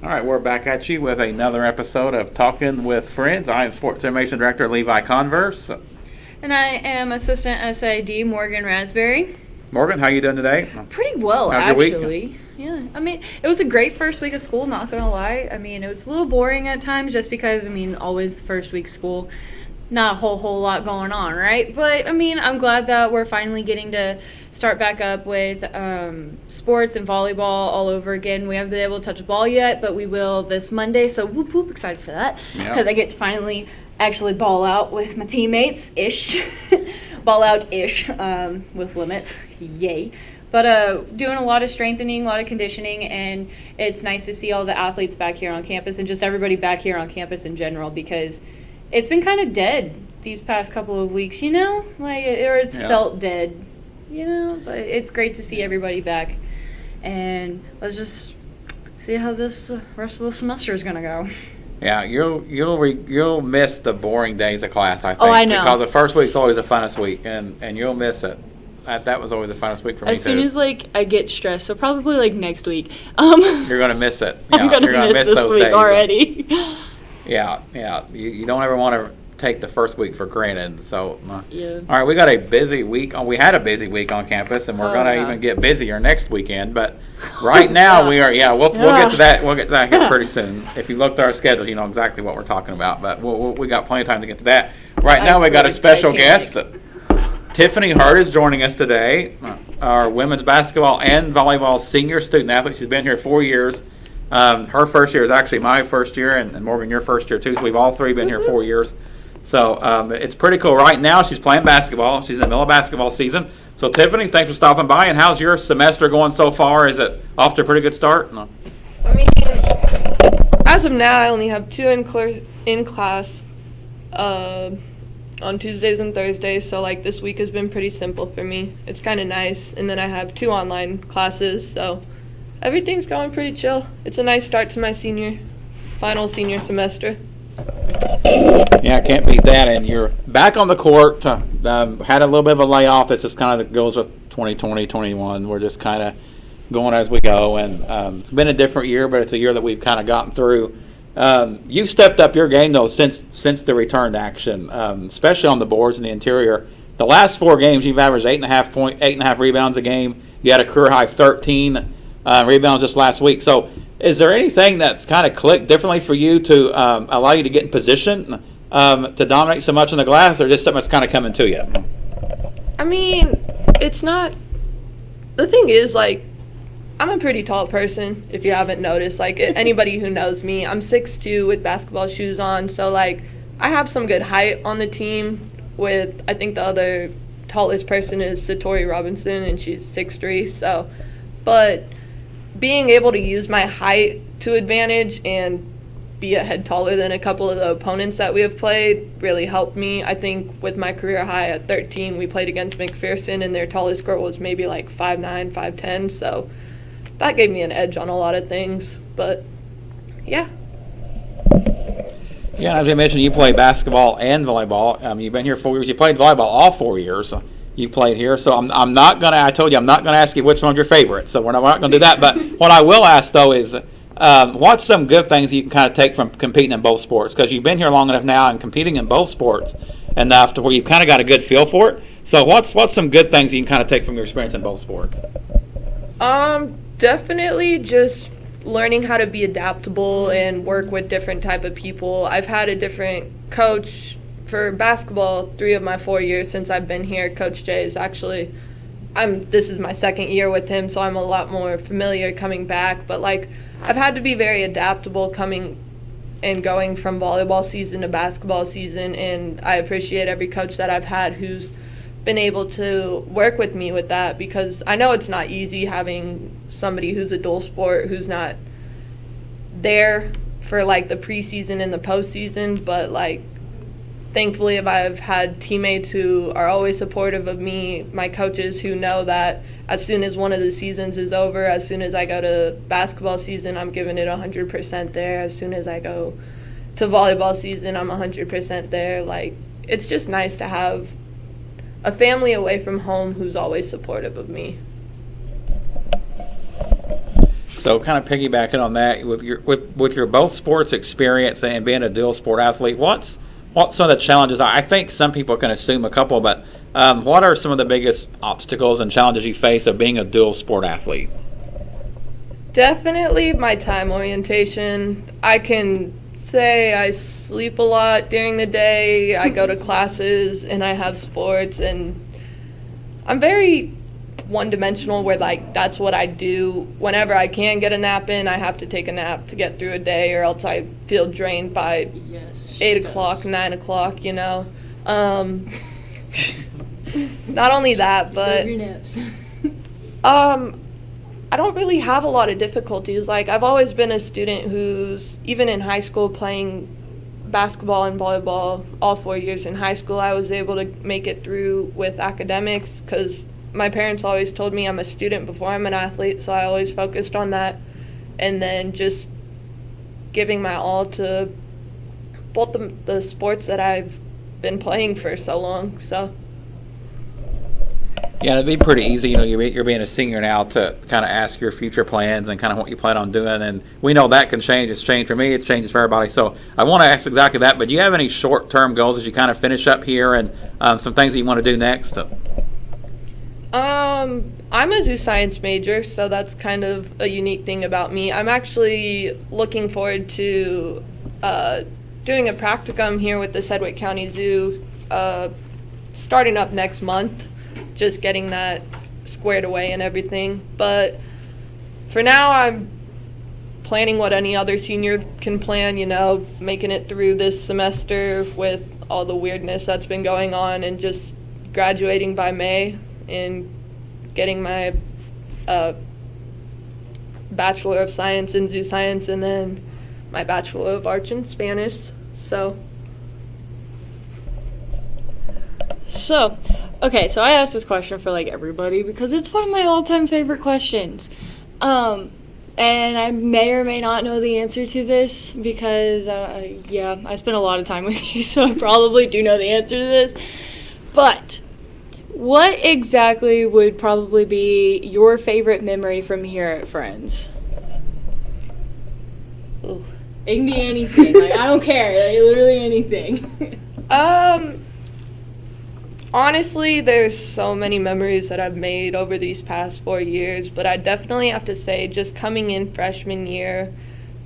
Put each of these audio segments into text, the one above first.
All right, we're back at you with another episode of Talking with Friends. I am Sports Information Director Levi Converse. And I am Assistant SID Morgan Raspberry. Morgan, how you doing today? Pretty well, How's your actually. week? Yeah, I mean, it was a great first week of school, not going to lie. I mean, it was a little boring at times just because, always first week school, not a whole lot going on, right? But, I'm glad that we're finally getting to start back up with sports and volleyball all over again. We haven't been able to touch a ball yet, but we will this Monday, so whoop whoop, excited for that. Because I get to finally actually ball out with my teammates-ish. Ball out-ish with limits. Yay. But doing a lot of strengthening, a lot of conditioning, and it's nice to see all the athletes back here on campus and just everybody back here on campus in general, because it's been kind of dead these past couple of weeks, or it's felt dead, but it's great to see everybody back. And let's just see how this rest of the semester is going to go. Yeah, you'll miss the boring days of class, I think. Oh, I know. Because the first week's always the funnest week, and you'll miss it. That was always the funnest week for me, as soon as I get stressed, so probably next week. You're gonna miss it. Yeah, I'm gonna miss this those week days. already. Yeah. You don't ever want to take the first week for granted. So, yeah. All right, we got a busy week. We had a busy week on campus, and we're gonna even get busier next weekend. But right now we are. Yeah, we'll get to that. We'll get to that here pretty soon. If you looked at our schedule, you know exactly what we're talking about. But we got plenty of time to get to that. Right now we got a special guest. Tiffany Hurd is joining us today, our women's basketball and volleyball senior student athlete. She's been here 4 years. Her first year is actually my first year, and Morgan, your first year too. So we've all three been here 4 years. So it's pretty cool. Right now she's playing basketball. She's in the middle of basketball season. So Tiffany, thanks for stopping by. And how's your semester going so far? Is it off to a pretty good start? No. As of now, I only have two in class on Tuesdays and Thursdays, so this week has been pretty simple for me. It's kind of nice, and then I have 2 online classes, so everything's going pretty chill. It's a nice start to my final senior semester. Yeah, can't beat that. And you're back on the court. Had a little bit of a layoff. This just kind of goes with 2020, 21. We're just kind of going as we go, and it's been a different year, but it's a year that we've kind of gotten through. You've stepped up your game, though, since the return to action, especially on the boards in the interior. The last 4 games, you've averaged 8.5 rebounds a game. You had a career-high 13 rebounds just last week. So is there anything that's kind of clicked differently for you to allow you to get in position to dominate so much on the glass, or just something that's kind of coming to you? It's not – the thing is, I'm a pretty tall person, if you haven't noticed. Anybody who knows me, I'm 6'2" with basketball shoes on. So, I have some good height on the team with, I think the other tallest person is Satori Robinson, and she's 6'3". So, but being able to use my height to advantage and be a head taller than a couple of the opponents that we have played really helped me. I think with my career high at 13, we played against McPherson, and their tallest girl was maybe 5'9", 5'10", so that gave me an edge on a lot of things, but yeah. Yeah, as I mentioned, you play basketball and volleyball. You've been here 4 years. You played volleyball all 4 years. You played here, so I'm not gonna. I told you I'm not gonna ask you which one's your favorite. So we're not gonna do that. But what I will ask though is, what's some good things you can kind of take from competing in both sports? Because you've been here long enough now and competing in both sports enough to where you've kind of got a good feel for it. So what's some good things you can kind of take from your experience in both sports? Definitely just learning how to be adaptable and work with different type of people. I've had a different coach for basketball 3 of my 4 years since I've been here. Coach Jay is actually, this is my 2nd year with him, so I'm a lot more familiar coming back. But I've had to be very adaptable coming and going from volleyball season to basketball season, and I appreciate every coach that I've had who's been able to work with me with that, because I know it's not easy having somebody who's a dual sport who's not there for the preseason and the postseason, but thankfully I've had teammates who are always supportive of me, my coaches who know that as soon as one of the seasons is over, as soon as I go to basketball season, I'm giving it 100% there. As soon as I go to volleyball season, I'm 100% there. It's just nice to have a family away from home who's always supportive of me. So kind of piggybacking on that, with your both sports experience and being a dual sport athlete, what's some of the challenges? I think some people can assume a couple, but what are some of the biggest obstacles and challenges you face of being a dual sport athlete? Definitely my time orientation. I can say I sleep a lot during the day, I go to classes, and I have sports, and I'm very one-dimensional where, like, that's what I do. Whenever I can get a nap in, I have to take a nap to get through a day, or else I feel drained by 8 o'clock, 9 o'clock, you know. Not only that, but I don't really have a lot of difficulties. Like, I've always been a student who's, even in high school, playing basketball and volleyball all 4 years in high school, I was able to make it through with academics because my parents always told me I'm a student before I'm an athlete, so I always focused on that. And then just giving my all to both the sports that I've been playing for so long, so. Yeah, it'd be pretty easy, you know, you're being a senior now to kind of ask your future plans and kind of what you plan on doing, and we know that can change. It's changed for me, it changes for everybody. So I want to ask exactly that, but do you have any short-term goals as you kind of finish up here and some things that you want to do next? I'm a zoo science major, so that's kind of a unique thing about me. I'm actually looking forward to doing a practicum here with the Sedgwick County Zoo starting up next month. Just getting that squared away and everything. But for now, I'm planning what any other senior can plan, you know, making it through this semester with all the weirdness that's been going on and just graduating by May and getting my Bachelor of Science in Zoo Science and then my Bachelor of Arts in Spanish. So, okay, so I asked this question for, like, everybody because it's one of my all-time favorite questions. And I may or may not know the answer to this because, I spent a lot of time with you, so I probably do know the answer to this. But what exactly would probably be your favorite memory from here at Friends? Ooh. It can be anything. Like, I don't care. Like, literally anything. Honestly, there's so many memories that I've made over these past 4 years, but I definitely have to say just coming in freshman year,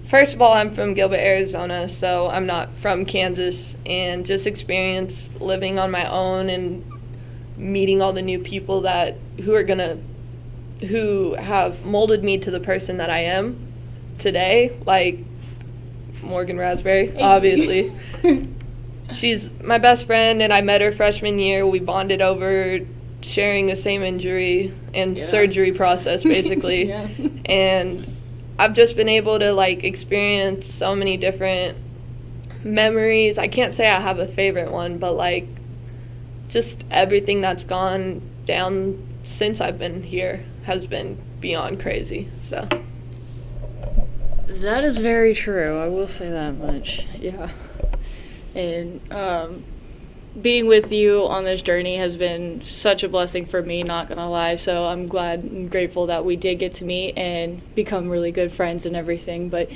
first of all, I'm from Gilbert, Arizona, so I'm not from Kansas, and just experience living on my own and meeting all the new people who have molded me to the person that I am today, like Morgan Raspberry, obviously. She's my best friend, and I met her freshman year. We bonded over sharing the same injury and surgery process, basically. Yeah. And I've just been able to, like, experience so many different memories. I can't say I have a favorite one, but, like, just everything that's gone down since I've been here has been beyond crazy, so. That is very true. I will say that much. Yeah. And being with you on this journey has been such a blessing for me, not gonna lie. So I'm glad and grateful that we did get to meet and become really good friends and everything. But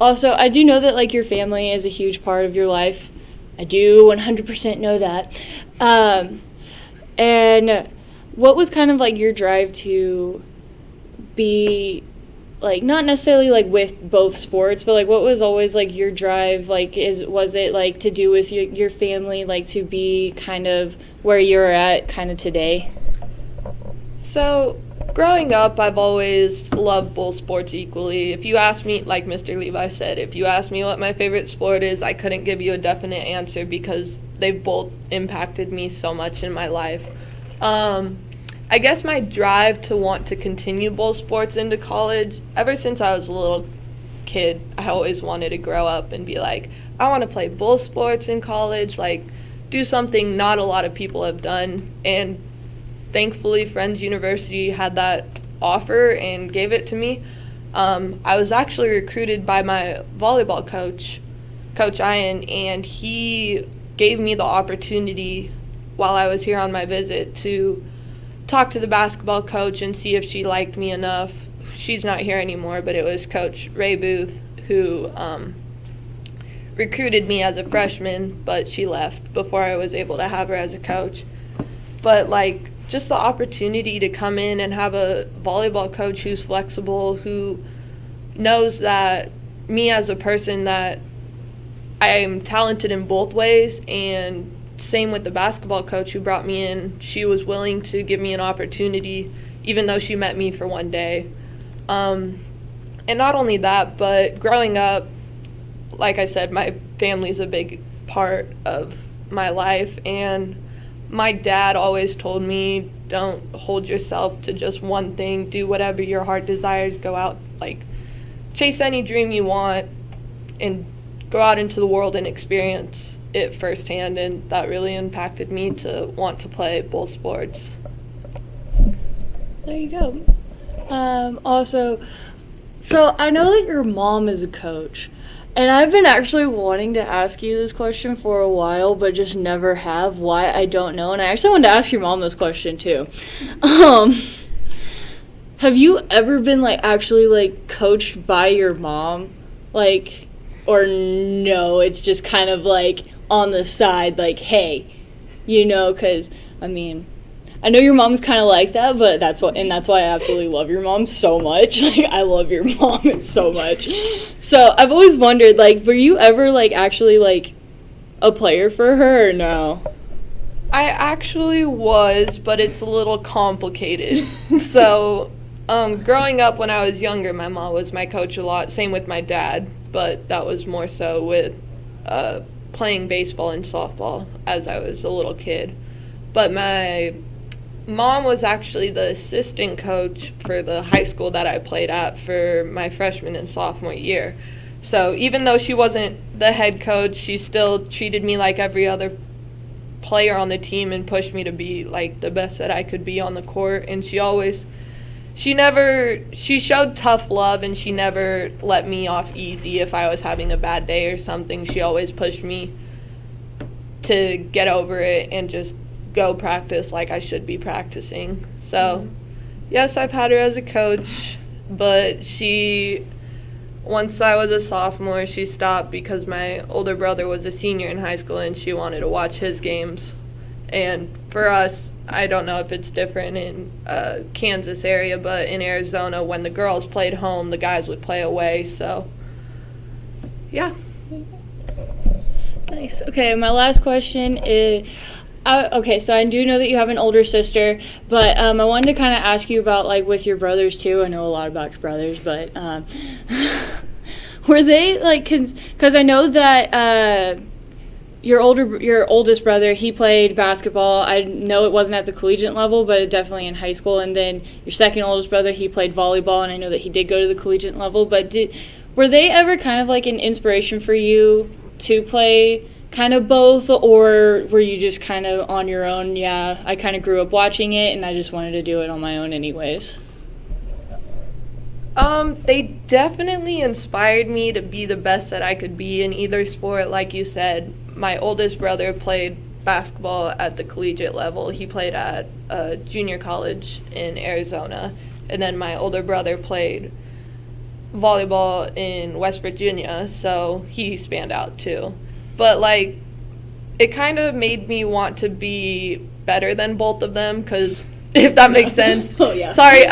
also, I do know that, like, your family is a huge part of your life. I do 100% know that. And what was kind of, like, your drive to be, like, not necessarily, like, with both sports, but, like, what was always, like, your drive, like, was it, like, to do with your family, like, to be kind of where you're at kind of today? So, growing up, I've always loved both sports equally. If you ask me, like Mr. Levi said, if you ask me what my favorite sport is, I couldn't give you a definite answer because they've both impacted me so much in my life. I guess my drive to want to continue both sports into college, ever since I was a little kid, I always wanted to grow up and be like, I want to play both sports in college, like, do something not a lot of people have done. And thankfully, Friends University had that offer and gave it to me. I was actually recruited by my volleyball coach, Coach Ian, and he gave me the opportunity while I was here on my visit to talk to the basketball coach and see if she liked me enough, she's not here anymore, but it was Coach Ray Booth who recruited me as a freshman, but she left before I was able to have her as a coach. But, like, just the opportunity to come in and have a volleyball coach who's flexible, who knows that me as a person, that I am talented in both ways, and same with the basketball coach who brought me in. She was willing to give me an opportunity, even though she met me for one day. And not only that, but growing up, like I said, my family's a big part of my life, and my dad always told me, don't hold yourself to just one thing, do whatever your heart desires, go out, like, chase any dream you want, and go out into the world and experience it firsthand, and that really impacted me to want to play both sports. There you go. Also, so I know that your mom is a coach, and I've been actually wanting to ask you this question for a while, but just never have. Why, I don't know. And I actually wanted to ask your mom this question too. Have you ever been, like, actually, like, coached by your mom? Like, or no, it's just kind of, like, on the side, like, hey, you know, because, I mean, I know your mom's kind of like that, but that's why I absolutely love your mom so much. Like, I love your mom so much. So I've always wondered, like, were you ever, like, actually, like, a player for her or no? I actually was, but it's a little complicated. So, growing up when I was younger, my mom was my coach a lot. Same with my dad, but that was more so with playing baseball and softball as I was a little kid. But my mom was actually the assistant coach for the high school that I played at for my freshman and sophomore year. So even though she wasn't the head coach, she still treated me like every other player on the team and pushed me to be, like, the best that I could be on the court. And she showed tough love, and she never let me off easy if I was having a bad day or something. She always pushed me to get over it and just go practice like I should be practicing. So, yes, I've had her as a coach, but once I was a sophomore, she stopped because my older brother was a senior in high school and she wanted to watch his games. And for us, I don't know if it's different in Kansas area, but in Arizona, when the girls played home, the guys would play away. So, yeah. Nice. Okay, my last question is, okay, so I do know that you have an older sister, but I wanted to kind of ask you about, like, with your brothers too. I know a lot about your brothers, but were they, like, because I know that your oldest brother, he played basketball. I know it wasn't at the collegiate level, but definitely in high school. And then your second oldest brother, he played volleyball, and I know that he did go to the collegiate level. But were they ever kind of like an inspiration for you to play kind of both, or were you just kind of on your own? Yeah, I kind of grew up watching it, and I just wanted to do it on my own anyways. They definitely inspired me to be the best that I could be in either sport. Like you said, my oldest brother played basketball at the collegiate level. He played at junior college in Arizona. And then my older brother played volleyball in West Virginia, so he spanned out too. But, like, it kind of made me want to be better than both of them, because if that makes sense. Oh, yeah. Sorry,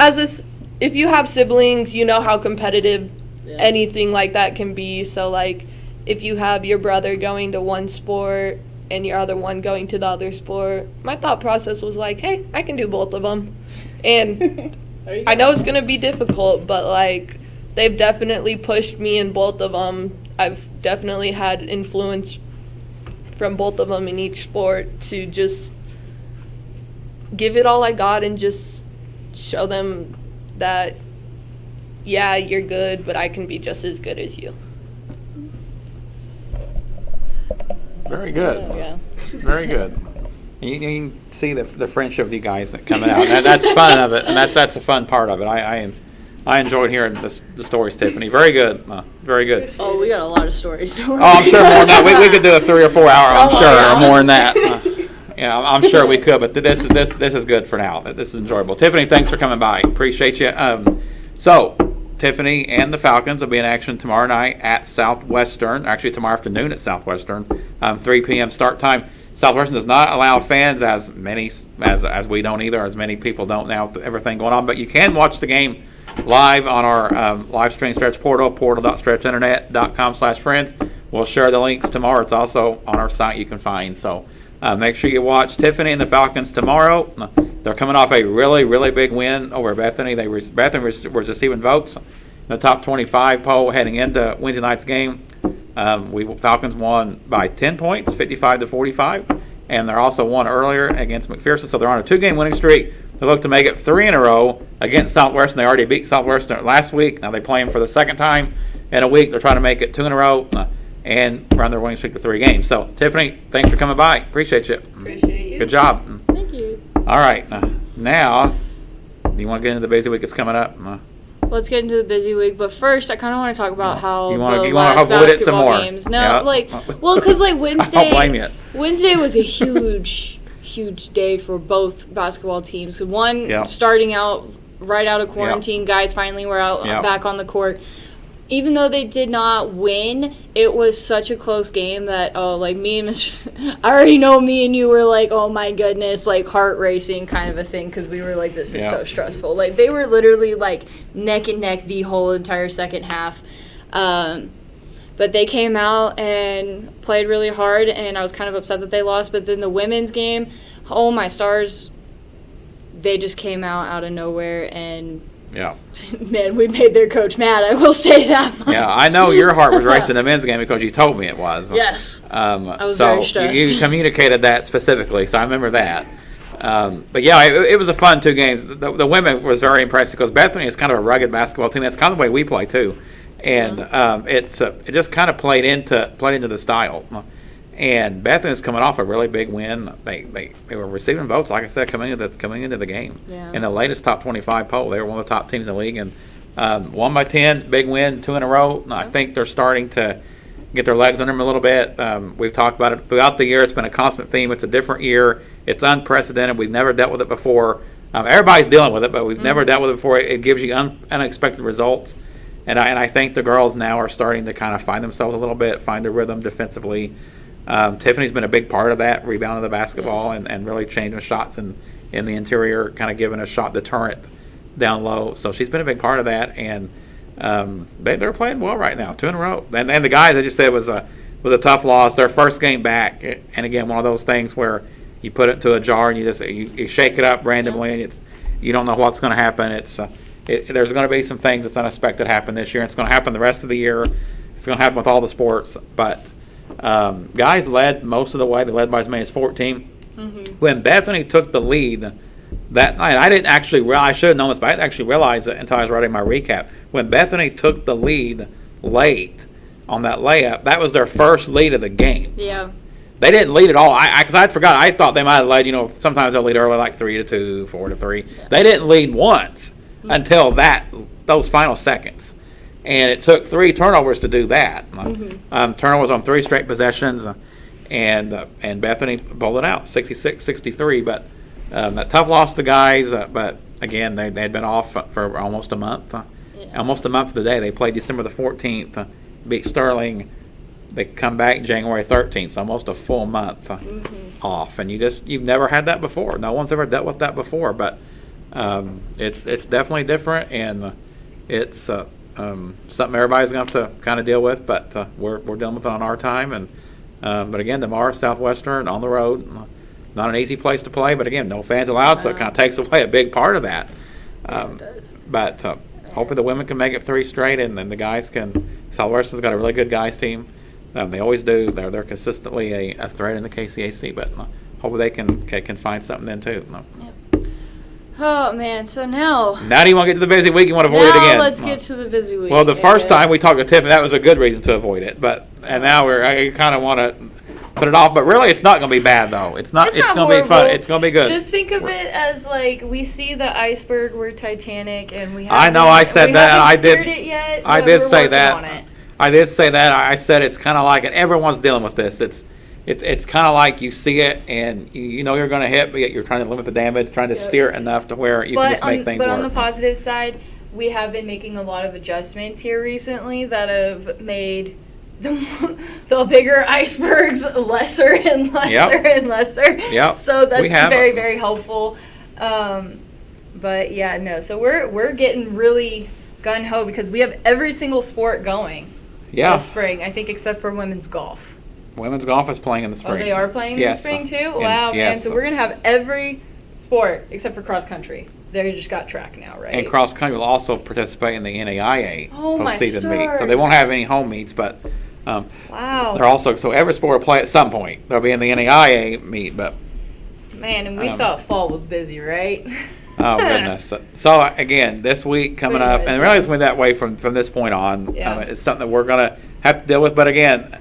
if you have siblings, you know how competitive anything like that can be. So, like, if you have your brother going to one sport and your other one going to the other sport, my thought process was like, hey, I can do both of them. And I know it's going to be difficult, but, like, they've definitely pushed me in both of them. I've definitely had influence from both of them in each sport to just give it all I got and just show them that, yeah, you're good, but I can be just as good as you. Very good. Yeah. Very good. You can see the friendship of you guys that coming out. That's fun of it, and that's a fun part of it. I enjoyed hearing the stories, Tiffany. Very good. Very good. Oh, we got a lot of stories. Oh, I'm sure more than that. We could do a 3 or 4 hour, I'm sure, or more than that. Yeah, I'm sure we could, but this is good for now. This is enjoyable. Tiffany, thanks for coming by. Appreciate you. So, Tiffany and the Falcons will be in action tomorrow night at Southwestern. Actually, tomorrow afternoon at Southwestern, 3 p.m. start time. Southwestern does not allow fans, as many as we don't either, as many people don't now with everything going on. But you can watch the game live on our live stream Stretch portal, portal.stretchinternet.com/friends. We'll share the links tomorrow. It's also on our site you can find. So make sure you watch Tiffany and the Falcons tomorrow. They're coming off a really, really big win over Bethany. Bethany was receiving votes in the top 25 poll heading into Wednesday night's game. Falcons won by 10 points, 55-45, and they're also won earlier against McPherson. So they're on a 2-game winning streak. They look to make it 3 in a row against Southwestern. They already beat Southwestern last week. Now they play them for the second time in a week. They're trying to make it 2 in a row and run their winning streak to 3 games. So, Tiffany, thanks for coming by. Appreciate you. Appreciate you. Good job. Thank you. All right. Now, do you want to get into the busy week that's coming up? Let's get into the busy week, but first I kind of want to talk about how you want to last avoid it some basketball more. games. No, Yeah. because Wednesday. I don't blame you. Wednesday was a huge day for both basketball teams. One starting out right out of quarantine, guys finally were out back on the court. Even though they did not win, it was such a close game that me and Mr. I already know me and you were like, oh my goodness, like heart racing kind of a thing, because we were like, this is so stressful. Like they were literally like neck and neck the whole entire second half. But they came out and played really hard, and I was kind of upset that they lost. But then the women's game, oh my stars, they just came out of nowhere and. Yeah. Man, we made their coach mad. I will say that much. Yeah, I know your heart was racing in the men's game because you told me it was. Yes. I was so very stressed. You communicated that specifically, so I remember that. But yeah, it was a fun 2 games. The women was very impressive because Bethany is kind of a rugged basketball team. That's kind of the way we play too, and it just kind of played into the style. And Bethany is coming off a really big win. They were receiving votes, like I said, coming into the game. Yeah. In the latest top 25 poll, they were one of the top teams in the league, and won by 10, big win, 2 in a row. And I think they're starting to get their legs under them a little bit. We've talked about it throughout the year. It's been a constant theme. It's a different year. It's unprecedented. We've never dealt with it before. Everybody's dealing with it, but we've never dealt with it before. It gives you unexpected results. And I think the girls now are starting to kind of find themselves a little bit, find their rhythm defensively. Tiffany's been a big part of that, rebounding the basketball and really changing shots in the interior, kind of giving a shot deterrent down low. So she's been a big part of that, and they're playing well right now, 2 in a row. And the guys, I just said, was a tough loss. Their first game back, and again, one of those things where you put it into a jar and you shake it up randomly, and you don't know what's going to happen. There's going to be some things that's unexpected happen this year. It's going to happen the rest of the year. It's going to happen with all the sports, but. Guys led most of the way. They led by as many as 14. When Bethany took the lead that night, I should have known this, but I didn't actually realize it until I was writing my recap. When Bethany took the lead late on that layup, that was their first lead of the game. Yeah. They didn't lead at all. Because I forgot. I thought they might have led, sometimes they'll lead early like 3-2, 4-3. Yeah. They didn't lead once until those final seconds. And it took 3 turnovers to do that. Turnovers on 3 straight possessions, and Bethany pulled it out, 66-63. But a tough loss to the guys. But again, they had been off for almost a month. Almost a month to the day. They played December the 14th, beat Sterling. They come back January 13th, so almost a full month off. And you've never had that before. No one's ever dealt with that before. But it's definitely different, and it's something everybody's going to have to kind of deal with, but we're dealing with it on our time. And but again, tomorrow, Southwestern on the road, not an easy place to play, but again, no fans allowed, so it kind of takes away a big part of that. It does. But hopefully the women can make it 3 straight, and then the guys can. Southwestern's got a really good guys team. They always do. They're consistently a threat in the KCAC, but hopefully they can find something then too. Yep. Oh, man. So now do you want to get to the busy week? You want to avoid it again? Let's get to the busy week. Well, the first time we talked to Tiffany, that was a good reason to avoid it. And now I kind of want to put it off. But really, it's not going to be bad, though. It's going to be fun. It's going to be good. Just think of it as like we see the iceberg, we're Titanic, and we haven't. I know I said that. I did. I did say that. I did say that. I said it's kind of like it. Everyone's dealing with this. It's kind of like you see it and you know you're going to hit, but yet you're trying to limit the damage, trying to steer it enough to where you can just make things work. But on the positive side, we have been making a lot of adjustments here recently that have made the bigger icebergs lesser and lesser and lesser. Yep. So that's been very, very helpful. But yeah, no. So we're getting really gung ho because we have every single sport going this spring. I think except for women's golf. Women's golf is playing in the spring. Oh, they are playing in the spring too? Wow, man. So we're going to have every sport except for cross country. They just got track now, right? And cross country will also participate in the NAIA postseason meet. So they won't have any home meets, but wow. They're also, so every sport will play at some point. They'll be in the NAIA meet, but man, and we thought fall was busy, right? Oh goodness! So again, this week coming up, and really it's been that way from this point on. Yeah. It's something that we're gonna have to deal with. But again,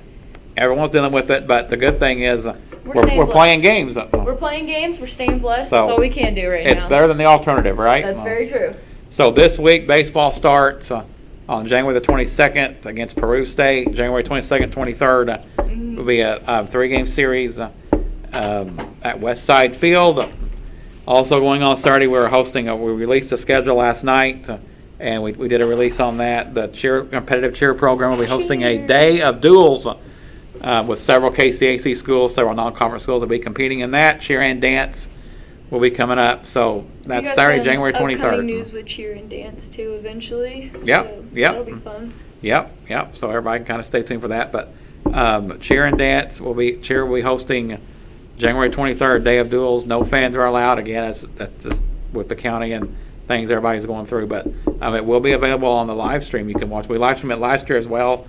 everyone's dealing with it. But the good thing is we're playing games. We're playing games. We're staying blessed. That's all we can do right now. It's better than the alternative, right? That's very true. So this week, baseball starts on January the 22nd against Peru State. January 22nd, 23rd will be a 3-game series at Westside Field. Also going on Saturday, we released a schedule last night, and we did a release on that. The competitive cheer program will be hosting a day of duels with several KCAC schools, several non-conference schools will be competing in that. Cheer and dance will be coming up. So that's Saturday, January 23rd. Upcoming news with cheer and dance too eventually. Yep, so yep. That'll be fun. Yep. So everybody can kind of stay tuned for that. But cheer and dance will be hosting January 23rd, day of duels. No fans are allowed. Again, that's just with the county and things everybody's going through. But it will be available on the live stream. You can watch. We live streamed it last year as well.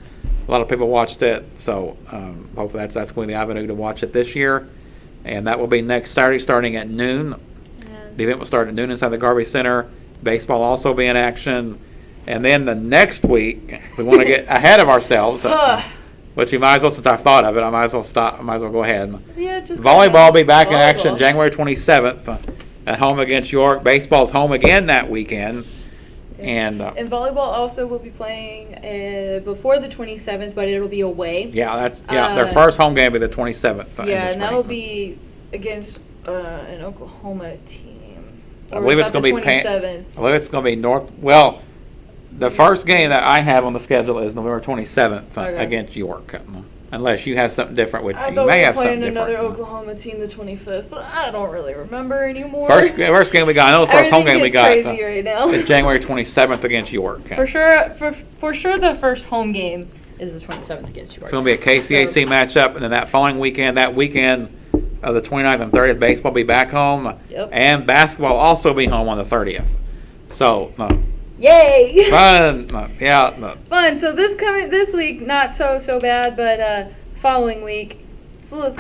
A lot of people watched it. So hopefully that's going to be the avenue to watch it this year. And that will be next Saturday starting at noon. The event will start at noon inside the Garvey Center. Baseball also be in action. And then the next week, we want to get ahead of ourselves. But you might as well, since I thought of it, I might as well stop. I might as well go ahead. Yeah, just volleyball will be back in action January 27th at home against York. Baseball's home again that weekend. And volleyball also will be playing before the 27th, but it'll be away. Their first home game will be the 27th. And that'll be against an Oklahoma team. I believe it's going to be 27th. I believe it's going to be North. Well, the first game that I have on the schedule is November 27th against York. Unless you have something different, which you may have something different. I thought we were playing another Oklahoma team the 25th, but I don't really remember anymore. First game we got, I know the first home game we got crazy right now. is January 27th against York. For sure, the first home game is the 27th against York. It's going to be a KCAC matchup, and then that following weekend, of the 29th and 30th, baseball will be back home, and basketball will also be home on the 30th. So, yay! Fun, Fun. So this week, not so bad, but following week, it's a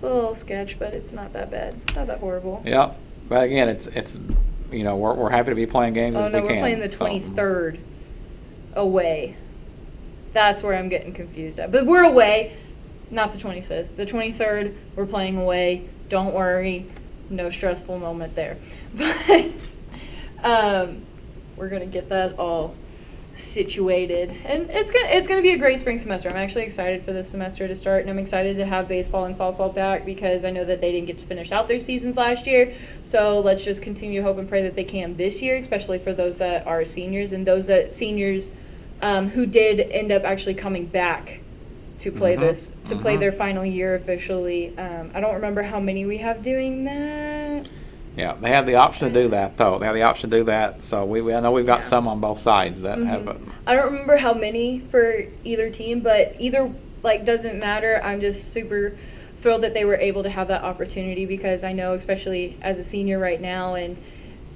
little sketch, but it's not that bad. It's not that horrible. Yeah, but again, it's we're happy to be playing games if we can. We're playing the 23rd away. That's where I'm getting confused at. But we're away, not the 25th. The 23rd, we're playing away. Don't worry, no stressful moment there. But we're gonna get that all situated, and it's gonna be a great spring semester. I'm actually excited for this semester to start, and I'm excited to have baseball and softball back because I know that they didn't get to finish out their seasons last year. So let's just continue to hope and pray that they can this year, especially for those that are seniors and those that seniors who did end up actually coming back to play play their final year officially. I don't remember how many we have doing that. Yeah, they have the option to do that, though. They have the option to do that. So I know we've got some on both sides that have it. I don't remember how many for either team, but either doesn't matter. I'm just super thrilled that they were able to have that opportunity because I know, especially as a senior right now, and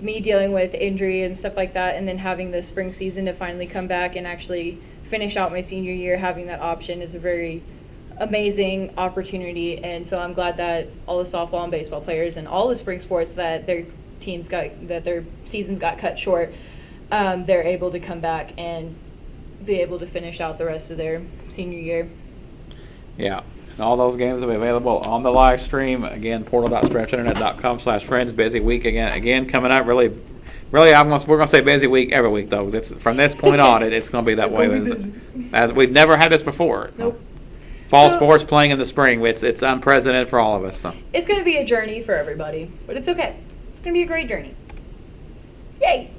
me dealing with injury and stuff like that, and then having the spring season to finally come back and actually finish out my senior year, having that option is a very amazing opportunity. And so I'm glad that all the softball and baseball players and all the spring sports that their seasons got cut short, they're able to come back and be able to finish out the rest of their senior year. Yeah. And all those games will be available on the live stream. Again, portal.stretchinternet.com/friends. Busy week again coming up. Really, we're gonna say busy week every week though. It's from this point on, it's gonna be that way. As we've never had this before. Nope. Fall sports playing in the spring. It's unprecedented for all of us. So. It's going to be a journey for everybody, but it's okay. It's going to be a great journey. Yay!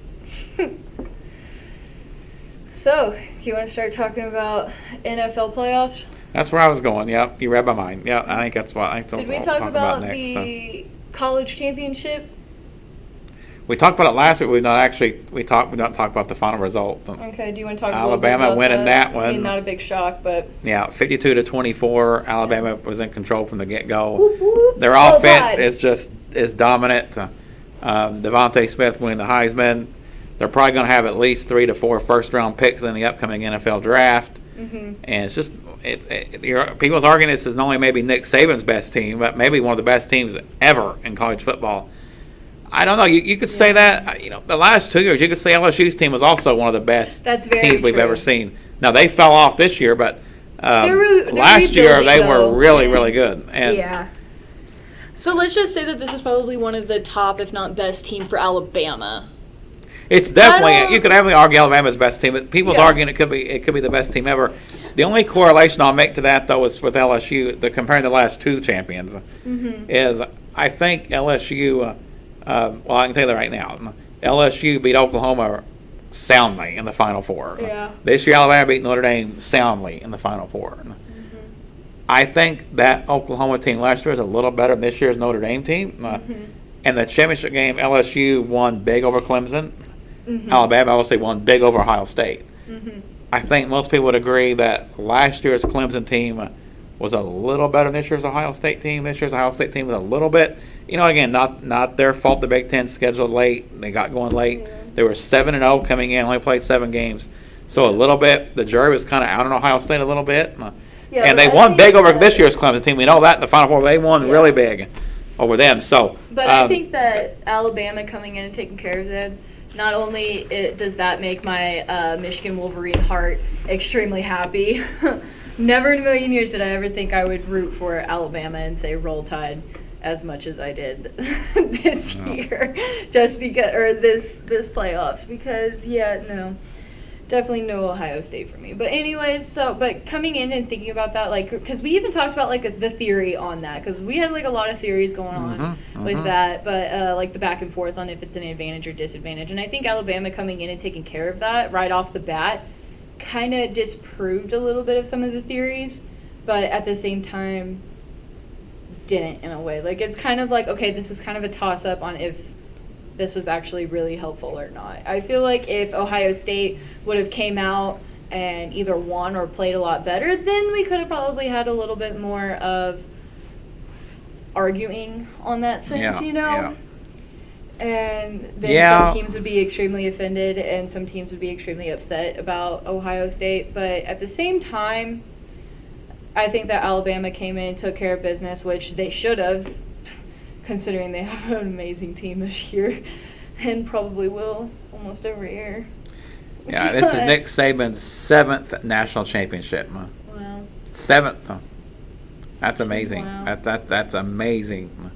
So, do you want to start talking about NFL playoffs? That's where I was going. Yep, you read my mind. Yeah, I think that's what I think. Did we talk about the college championship? We talked about it last week. We not talk about the final result. Okay. Do you want to talk Alabama about winning that one? I mean, not a big shock, but 52-24. Alabama was in control from the get-go. Their offense is dominant. Devontae Smith winning the Heisman. They're probably going to have at least 3 to 4 first-round picks in the upcoming NFL draft. Mm-hmm. And it's just people's arguing this is not only maybe Nick Saban's best team, but maybe one of the best teams ever in college football. I don't know. You could say that. The last 2 years, you could say LSU's team was also one of the best teams we've ever seen. Now, they fell off this year, but last year they were really, really good. And So let's just say that this is probably one of the top, if not best, team for Alabama. It's definitely, you could definitely argue Alabama's best team, but people's arguing it could be the best team ever. The only correlation I'll make to that, though, is with LSU, comparing the last 2 champions, is I think LSU, I can tell you that right now, LSU beat Oklahoma soundly in the Final Four. Yeah. This year, Alabama beat Notre Dame soundly in the Final Four. I think that Oklahoma team last year is a little better than this year's Notre Dame team. In the championship game, LSU won big over Clemson. Alabama obviously won big over Ohio State. I think most people would agree that last year's Clemson team was a little better than this year's Ohio State team. This year's Ohio State team was a little bit, again, not their fault. The Big Ten scheduled late. They got going late. They were 7-0 coming in, only played 7 games. So a little bit, the jury was kind of out on Ohio State a little bit. And they won big over this year's Clemson team. We know that in the Final Four. They won really big over them. So, but I think that Alabama coming in and taking care of them, not only does that make my Michigan Wolverine heart extremely happy. Never in a million years did I ever think I would root for Alabama and say Roll Tide as much as I did this year, just because, or this playoffs, because definitely no Ohio State for me. But anyways, but coming in and thinking about that, because we even talked about the theory on that, because we had a lot of theories going on with that, but the back and forth on if it's an advantage or disadvantage. And I think Alabama coming in and taking care of that right off the bat kind of disproved a little bit of some of the theories, but at the same time didn't in a way. It's kind of okay, this is kind of a toss-up on if this was actually really helpful or not. I feel like if Ohio State would have came out and either won or played a lot better, then we could have probably had a little bit more of arguing on that sense, Yeah. And then some teams would be extremely offended and some teams would be extremely upset about Ohio State. But at the same time, I think that Alabama came in and took care of business, which they should have, considering they have an amazing team this year and probably will almost every year. Yeah, this is Nick Saban's 7th national championship. Wow. 7th. That's amazing. Wow. That's amazing.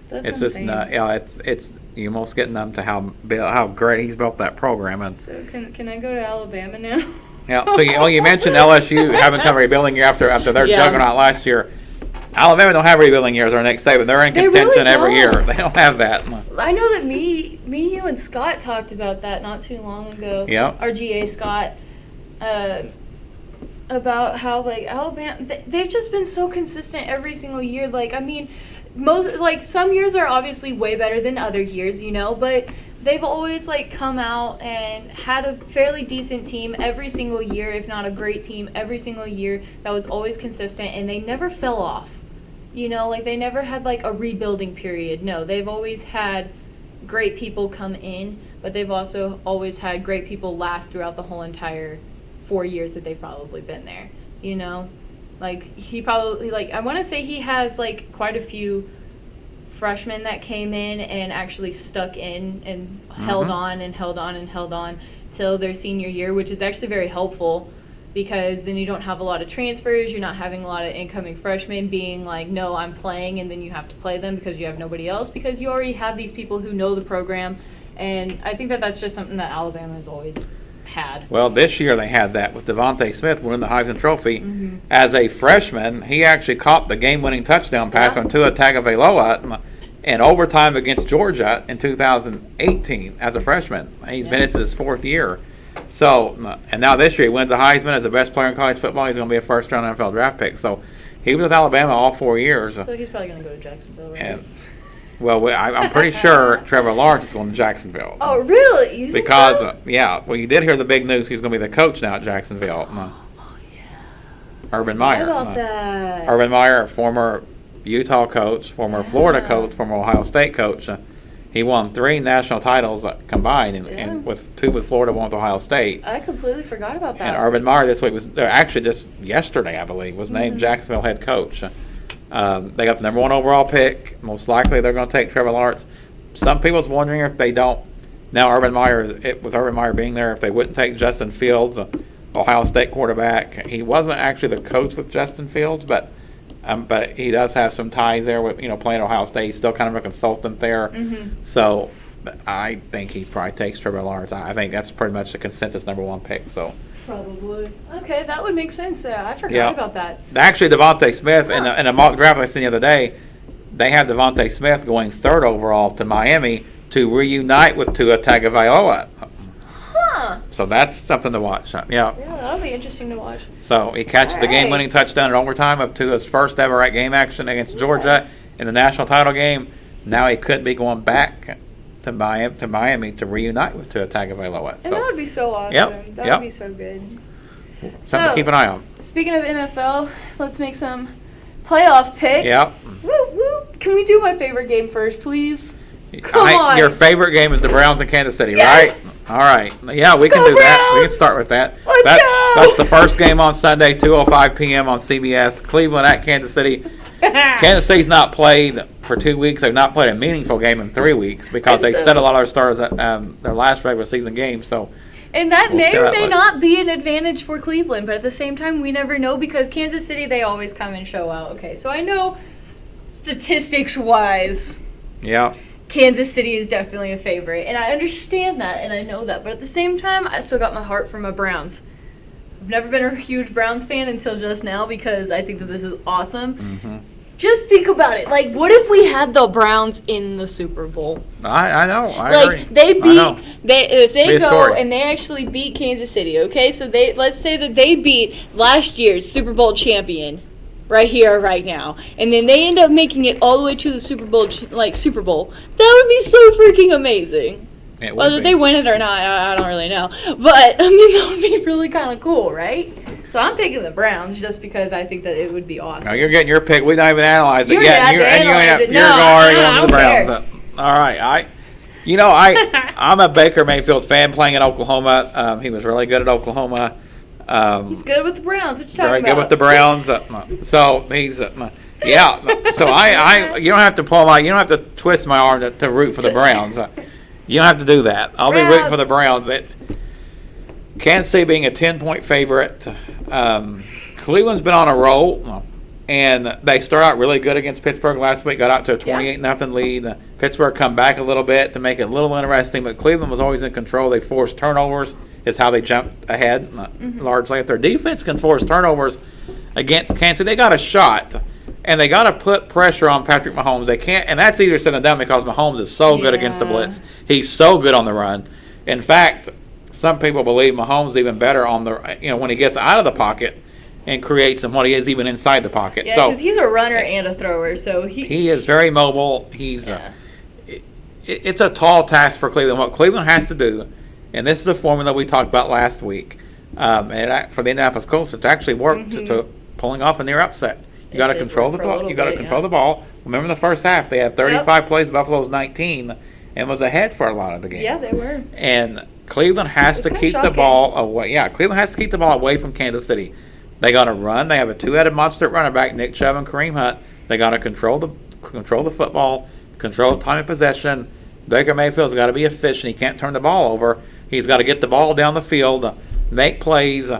That's insane. Just you almost get numb to how great he's built that program. And so can I go to Alabama now? Yeah. So you mentioned LSU having come rebuilding year after their juggernaut last year. Alabama don't have rebuilding years or Nick Saban. They're in contention every year. They don't have that. I know that you and Scott talked about that not too long ago. Yeah. Our GA Scott, about how Alabama, they've just been so consistent every single year. Most some years are obviously way better than other years, but they've always come out and had a fairly decent team every single year, if not a great team every single year that was always consistent, and they never fell off. They never had a rebuilding period. No, they've always had great people come in, but they've also always had great people last throughout the whole entire 4 years that they've probably been there. He probably, I want to say he has, quite a few freshmen that came in and actually stuck in and held on and held on and held on till their senior year, which is actually very helpful because then you don't have a lot of transfers. You're not having a lot of incoming freshmen being no, I'm playing, and then you have to play them because you have nobody else, because you already have these people who know the program. And I think that that's just something that Alabama has always had. Well, this year they had that with Devontae Smith winning the Heisman Trophy. As a freshman, he actually caught the game-winning touchdown pass from Tua Tagovailoa, in overtime against Georgia in 2018 as a freshman. He's been into his 4th year. So, and now this year he wins the Heisman as the best player in college football. He's going to be a first-round NFL draft pick. So, he was with Alabama all 4 years. So he's probably going to go to Jacksonville, right? And, well, I'm pretty sure Trevor Lawrence is going to Jacksonville. Oh, really? You think because, so? well, you did hear the big news. He's going to be the coach now at Jacksonville. Oh, yeah. Urban Meyer. What about that? Urban Meyer, former Utah coach, former Florida coach, former Ohio State coach. He won 3 national titles combined, and with 2 with Florida, 1 with Ohio State. I completely forgot about that. And Urban Meyer this week was actually just yesterday, I believe, was named Jacksonville head coach. They got the number 1 overall pick. Most likely, they're going to take Trevor Lawrence. Some people's wondering if they don't. Now, Urban Meyer, with Urban Meyer being there, if they wouldn't take Justin Fields, Ohio State quarterback. He wasn't actually the coach with Justin Fields, but he does have some ties there with playing Ohio State. He's still kind of a consultant there. So I think he probably takes Trevor Lawrence. I think that's pretty much the consensus number 1 pick. So probably. Okay, that would make sense. I forgot about that. Actually, Devontae Smith in a mock draft I seen the other day, they have Devontae Smith going 3rd overall to Miami to reunite with Tua Tagovailoa. So that's something to watch. Yeah, that'll be interesting to watch. So he catches the game-winning touchdown in overtime of Tua's first ever game action against Georgia in the national title game. Now he could be going back to Miami to reunite with Tua Tagovailoa. And that would be so awesome. That would be so good. Something to keep an eye on. Speaking of NFL, let's make some playoff picks. Yep. Woo, woo. Can we do my favorite game first, please? Come on. Your favorite game is the Browns in Kansas City, yes! right? All right. Yeah, we can do that. We can start with that. Let's go! That's the first game on Sunday, 2:05 p.m. on CBS. Cleveland at Kansas City. Kansas City's not played for 2 weeks. They've not played a meaningful game in 3 weeks because they set a lot of their stars at their last regular season game. And that may or may not be an advantage for Cleveland, but at the same time, we never know because Kansas City, they always come and show out. Okay, so I know statistics-wise, Kansas City is definitely a favorite, and I understand that, and I know that. But at the same time, I still got my heart for my Browns. I've never been a huge Browns fan until just now because I think that this is awesome. Just think about it. Like, what if we had the Browns in the Super Bowl? I know. I agree. If they go and they actually beat Kansas City, okay? So let's say that they beat last year's Super Bowl champion right here, right now. And then they end up making it all the way to the Super Bowl. That would be so freaking amazing. Whether they win it or not, I don't really know. But, I mean, that would be really kind of cool, right? So I'm picking the Browns just because I think that it would be awesome. Now you're getting your pick. We've not even analyzed it yet. You're going to the Browns. All right. I'm a Baker Mayfield fan playing in Oklahoma. He was really good at Oklahoma. He's good with the Browns. What you talking about? Very good with the Browns. So he's So you don't have to you don't have to twist my arm to root for the Browns. You don't have to do that. I'll be rooting for the Browns. Kansas City being a 10-point favorite. Cleveland's been on a roll, and they started out really good against Pittsburgh last week. Got out to a 28-0 lead. Pittsburgh come back a little bit to make it a little interesting, but Cleveland was always in control. They forced turnovers. Is how they jumped ahead largely. If their defense can force turnovers against Kansas City, they got a shot. And they got to put pressure on Patrick Mahomes. They can't, and that's easier said than done because Mahomes is so good against the blitz. He's so good on the run. In fact, some people believe Mahomes is even better on the, when he gets out of the pocket and creates than what he is even inside the pocket. Yeah, because he's a runner and a thrower, so he is very mobile. He's it's a tall task for Cleveland. What Cleveland has to do, and this is a formula we talked about last week, and for the Indianapolis Colts, it's actually worked to pulling off a near upset. You got to control the ball. You got to control the ball. Remember the first half, they had 35 plays, Buffalo's 19, and was ahead for a lot of the game. Yeah, they were. And Cleveland has to keep the ball away. Yeah, Cleveland has to keep the ball away from Kansas City. They got to run. They have a two-headed monster at running back, Nick Chubb and Kareem Hunt. They got to control the football, control time of possession. Baker Mayfield's got to be efficient. He can't turn the ball over. He's got to get the ball down the field, make plays,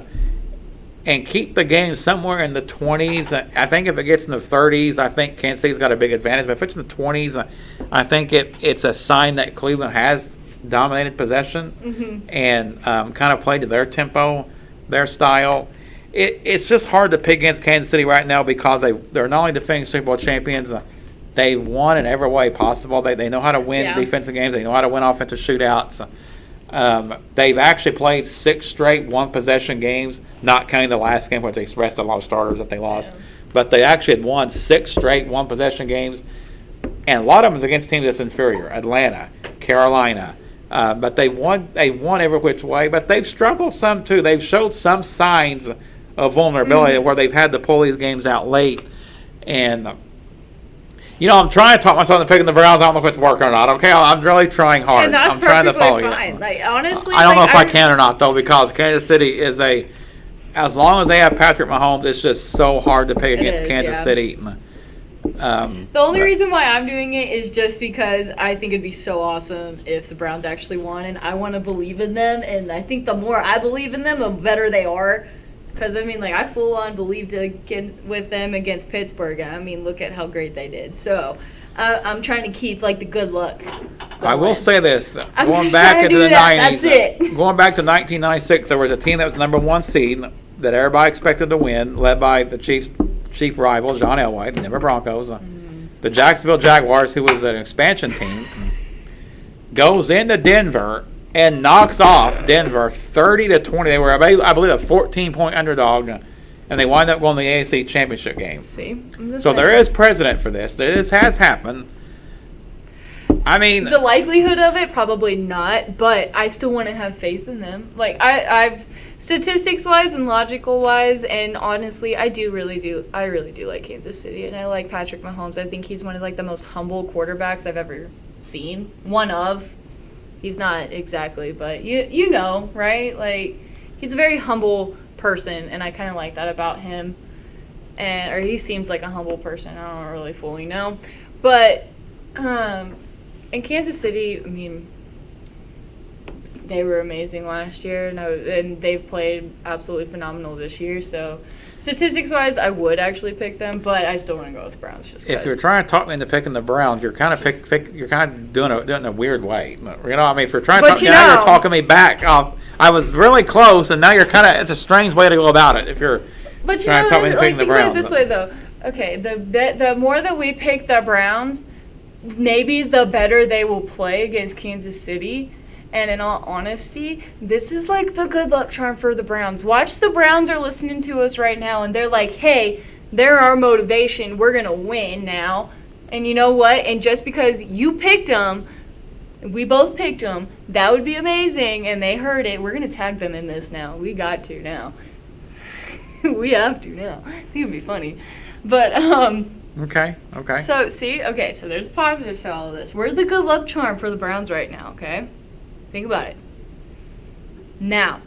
and keep the game somewhere in the 20s. I think if it gets in the 30s, I think Kansas City's got a big advantage. But if it's in the 20s, I think it's a sign that Cleveland has dominated possession and kind of played to their tempo, their style. It's just hard to pick against Kansas City right now because they're not only defending Super Bowl champions, They've won in every way possible. They know how to win defensive games. They know how to win offensive shootouts. They've actually played 6 straight one-possession games, not counting the last game where they rested a lot of starters that they lost. Yeah. But they actually had won 6 straight one-possession games, and a lot of them is against teams that's inferior, Atlanta, Carolina. But they won every which way. But they've struggled some too. They've showed some signs of vulnerability where they've had to pull these games out late. And I'm trying to talk myself into picking the Browns. I don't know if it's working or not. Okay, I'm really trying hard. And that's I'm trying to follow fine. you. Like, honestly, I don't know if I can or not though, because Kansas City is as long as they have Patrick Mahomes, it's just so hard to pick against Kansas City. The only reason why I'm doing it is just because I think it'd be so awesome if the Browns actually won, and I want to believe in them. And I think the more I believe in them, the better they are. Because, I full on believed with them against Pittsburgh. Look at how great they did. So, I'm trying to keep, the good luck going. I will say this. Going back into the 90s. That's it. Going back to 1996, there was a team that was number 1 seed that everybody expected to win, led by the chief rival, John Elway, the Denver Broncos. The Jacksonville Jaguars, who was an expansion team, goes into Denver and knocks off Denver 30-20. They were, I believe, a 14-point underdog, and they wind up going to the AFC Championship game. See, so there is precedent for this. This has happened. The likelihood of it, probably not, but I still want to have faith in them. I've statistics-wise and logical-wise, and honestly, I really do like Kansas City, and I like Patrick Mahomes. I think he's one of the most humble quarterbacks I've ever seen. One of. He's not exactly, but you know, right? He's a very humble person, and I kind of like that about him. Or he seems like a humble person. I don't really fully know. But in Kansas City, they were amazing last year, and they've played absolutely phenomenal this year. So, statistics-wise, I would actually pick them, but I still want to go with the Browns. Just if you're trying to talk me into picking the Browns, you're kind of doing it in a weird way. If you're trying to talk me, now you're talking me back. I was really close, and now it's a strange way to go about it. If you're trying to talk me into picking the Browns. Think about it this way, though. Okay, the more that we pick the Browns, maybe the better they will play against Kansas City. And in all honesty, this is the good luck charm for the Browns. Watch, the Browns are listening to us right now, and they're like, hey, they're our motivation. We're going to win now. And you know what? And just because you picked them, we both picked them, that would be amazing. And they heard it. We're going to tag them in this now. We got to now. We have to now. I think it'd be funny. But, Okay. So, so there's a positive to all of this. We're the good luck charm for the Browns right now, okay? Think about it. Now,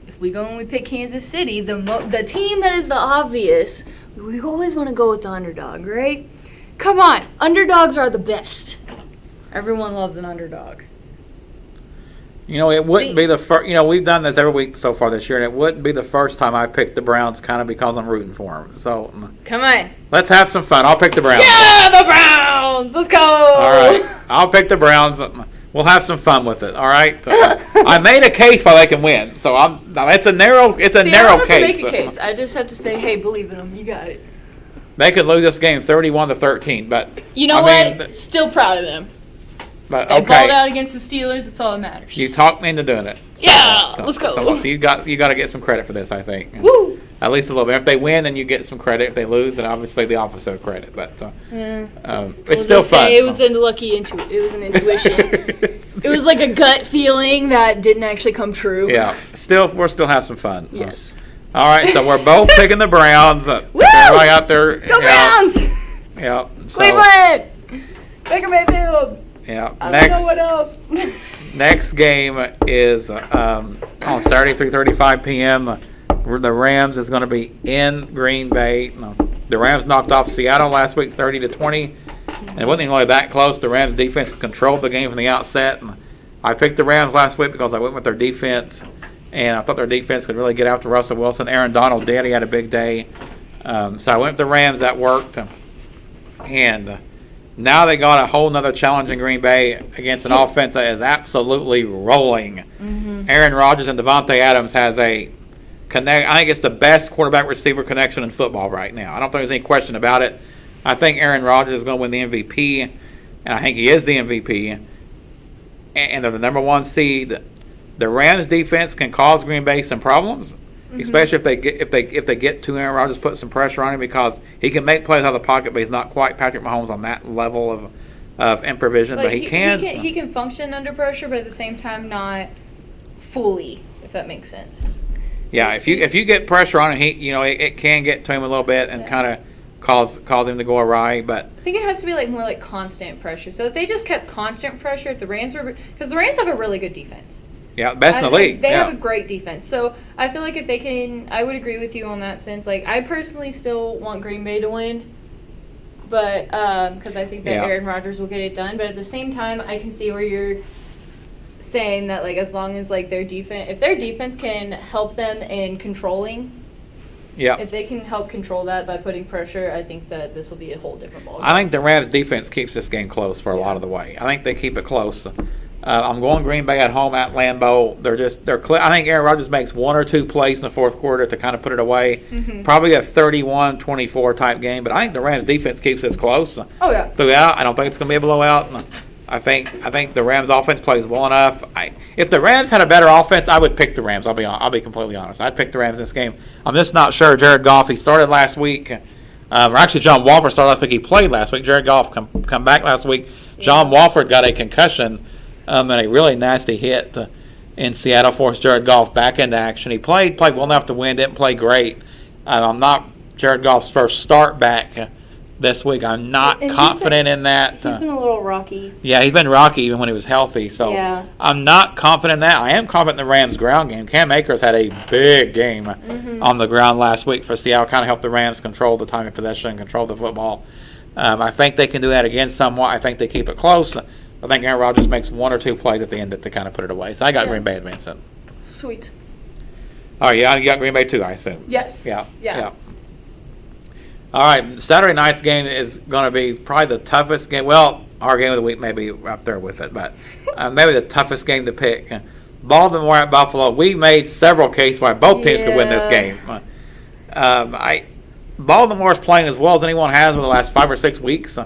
if we go and we pick Kansas City, the team that is the obvious, we always want to go with the underdog, right? Come on, underdogs are the best. Everyone loves an underdog. It wouldn't be the first. We've done this every week so far this year, and it wouldn't be the first time I picked the Browns, kind of because I'm rooting for them. So come on, let's have some fun. I'll pick the Browns. Yeah, the Browns. Let's go. All right, I'll pick the Browns. We'll have some fun with it. All right. I made a case why they can win. So it's a narrow. It's a narrow case. I don't have to make a case. I just have to say, hey, believe in them. You got it. They could lose this game 31-13, but you know what? Still proud of them. But they balled out against the Steelers. That's all that matters. You talked me into doing it. Let's go. So you got to get some credit for this, I think. Woo! At least a little bit. If they win, then you get some credit. If they lose, then obviously the opposite of credit. But it's still fun. It was it was an intuition. It was like a gut feeling that didn't actually come true. Yeah. We'll still have some fun. Yes. All right. So we're both picking the Browns. Woo! Everybody out there. Go Browns! Yeah. Cleveland! Baker Mayfield! Yeah. I don't know what else. Next game is on Saturday, 3:35 p.m. The Rams is going to be in Green Bay. The Rams knocked off Seattle last week 30-20. And it wasn't even really that close. The Rams defense controlled the game from the outset. And I picked the Rams last week because I went with their defense. And I thought their defense could really get after Russell Wilson. Aaron Donald did. He had a big day. So I went with the Rams. That worked. And now they got a whole nother challenge in Green Bay against an offense that is absolutely rolling. Mm-hmm. Aaron Rodgers and Devontae Adams has a connect. I think it's the best quarterback-receiver connection in football right now. I don't think there's any question about it. I think Aaron Rodgers is going to win the MVP, and I think he is the MVP. And they're the number 1 seed. The Rams defense can cause Green Bay some problems, especially if they get to Aaron Rodgers, put some pressure on him, because he can make plays out of the pocket, but he's not quite Patrick Mahomes on that level of improvision. But he can function under pressure, but at the same time not fully, if that makes sense. Yeah, if you get pressure on him, it can get to him a little bit and kind of cause him to go awry. But I think it has to be more like constant pressure. So if they just kept constant pressure, if the Rams were, because the Rams have a really good defense. Yeah, best in the league. They have a great defense. So I feel like if they can, I would agree with you on that sense. I personally still want Green Bay to win, but because I think that Aaron Rodgers will get it done. But at the same time, I can see where you're saying that as long as their defense, if their defense can help them in controlling. Yeah. If they can help control that by putting pressure, I think that this will be a whole different ballgame. I think the Rams defense keeps this game close for a lot of the way. I think they keep it close. I'm going Green Bay at home at Lambeau. I think Aaron Rodgers makes 1 or 2 plays in the fourth quarter to kind of put it away. Probably a 31-24 type game, but I think the Rams defense keeps this close. Oh yeah. Throughout, I don't think it's going to be a blowout. I think the Rams offense plays well enough. If the Rams had a better offense, I would pick the Rams. I'll be completely honest. I'd pick the Rams in this game. I'm just not sure. Jared Goff, he started last week. Or actually, John Wolford started last week. He played last week. Jared Goff come back last week. John Wolford got a concussion and a really nasty hit in Seattle, forced Jared Goff back into action. He played well enough to win. Didn't play great. I'm not Jared Goff's first start back this week. I'm not confident in that. He's been a little rocky. Yeah, he's been rocky even when he was healthy. So I'm not confident in that. I am confident in the Rams' ground game. Cam Akers had a big game on the ground last week for Seattle. Kind of helped the Rams control the time of possession, control the football. I think they can do that again somewhat. I think they keep it close. I think Aaron Rodgers makes 1 or 2 plays at the end to kind of put it away. So I got Green Bay advancing. Sweet. Oh, yeah, you got Green Bay too, I assume. Yes. Yeah. All right, Saturday night's game is going to be probably the toughest game. Well, our game of the week may be up there with it, but maybe the toughest game to pick. Baltimore at Buffalo. We made several cases why both teams could win this game. Baltimore's playing as well as anyone has over the last 5 or 6 weeks.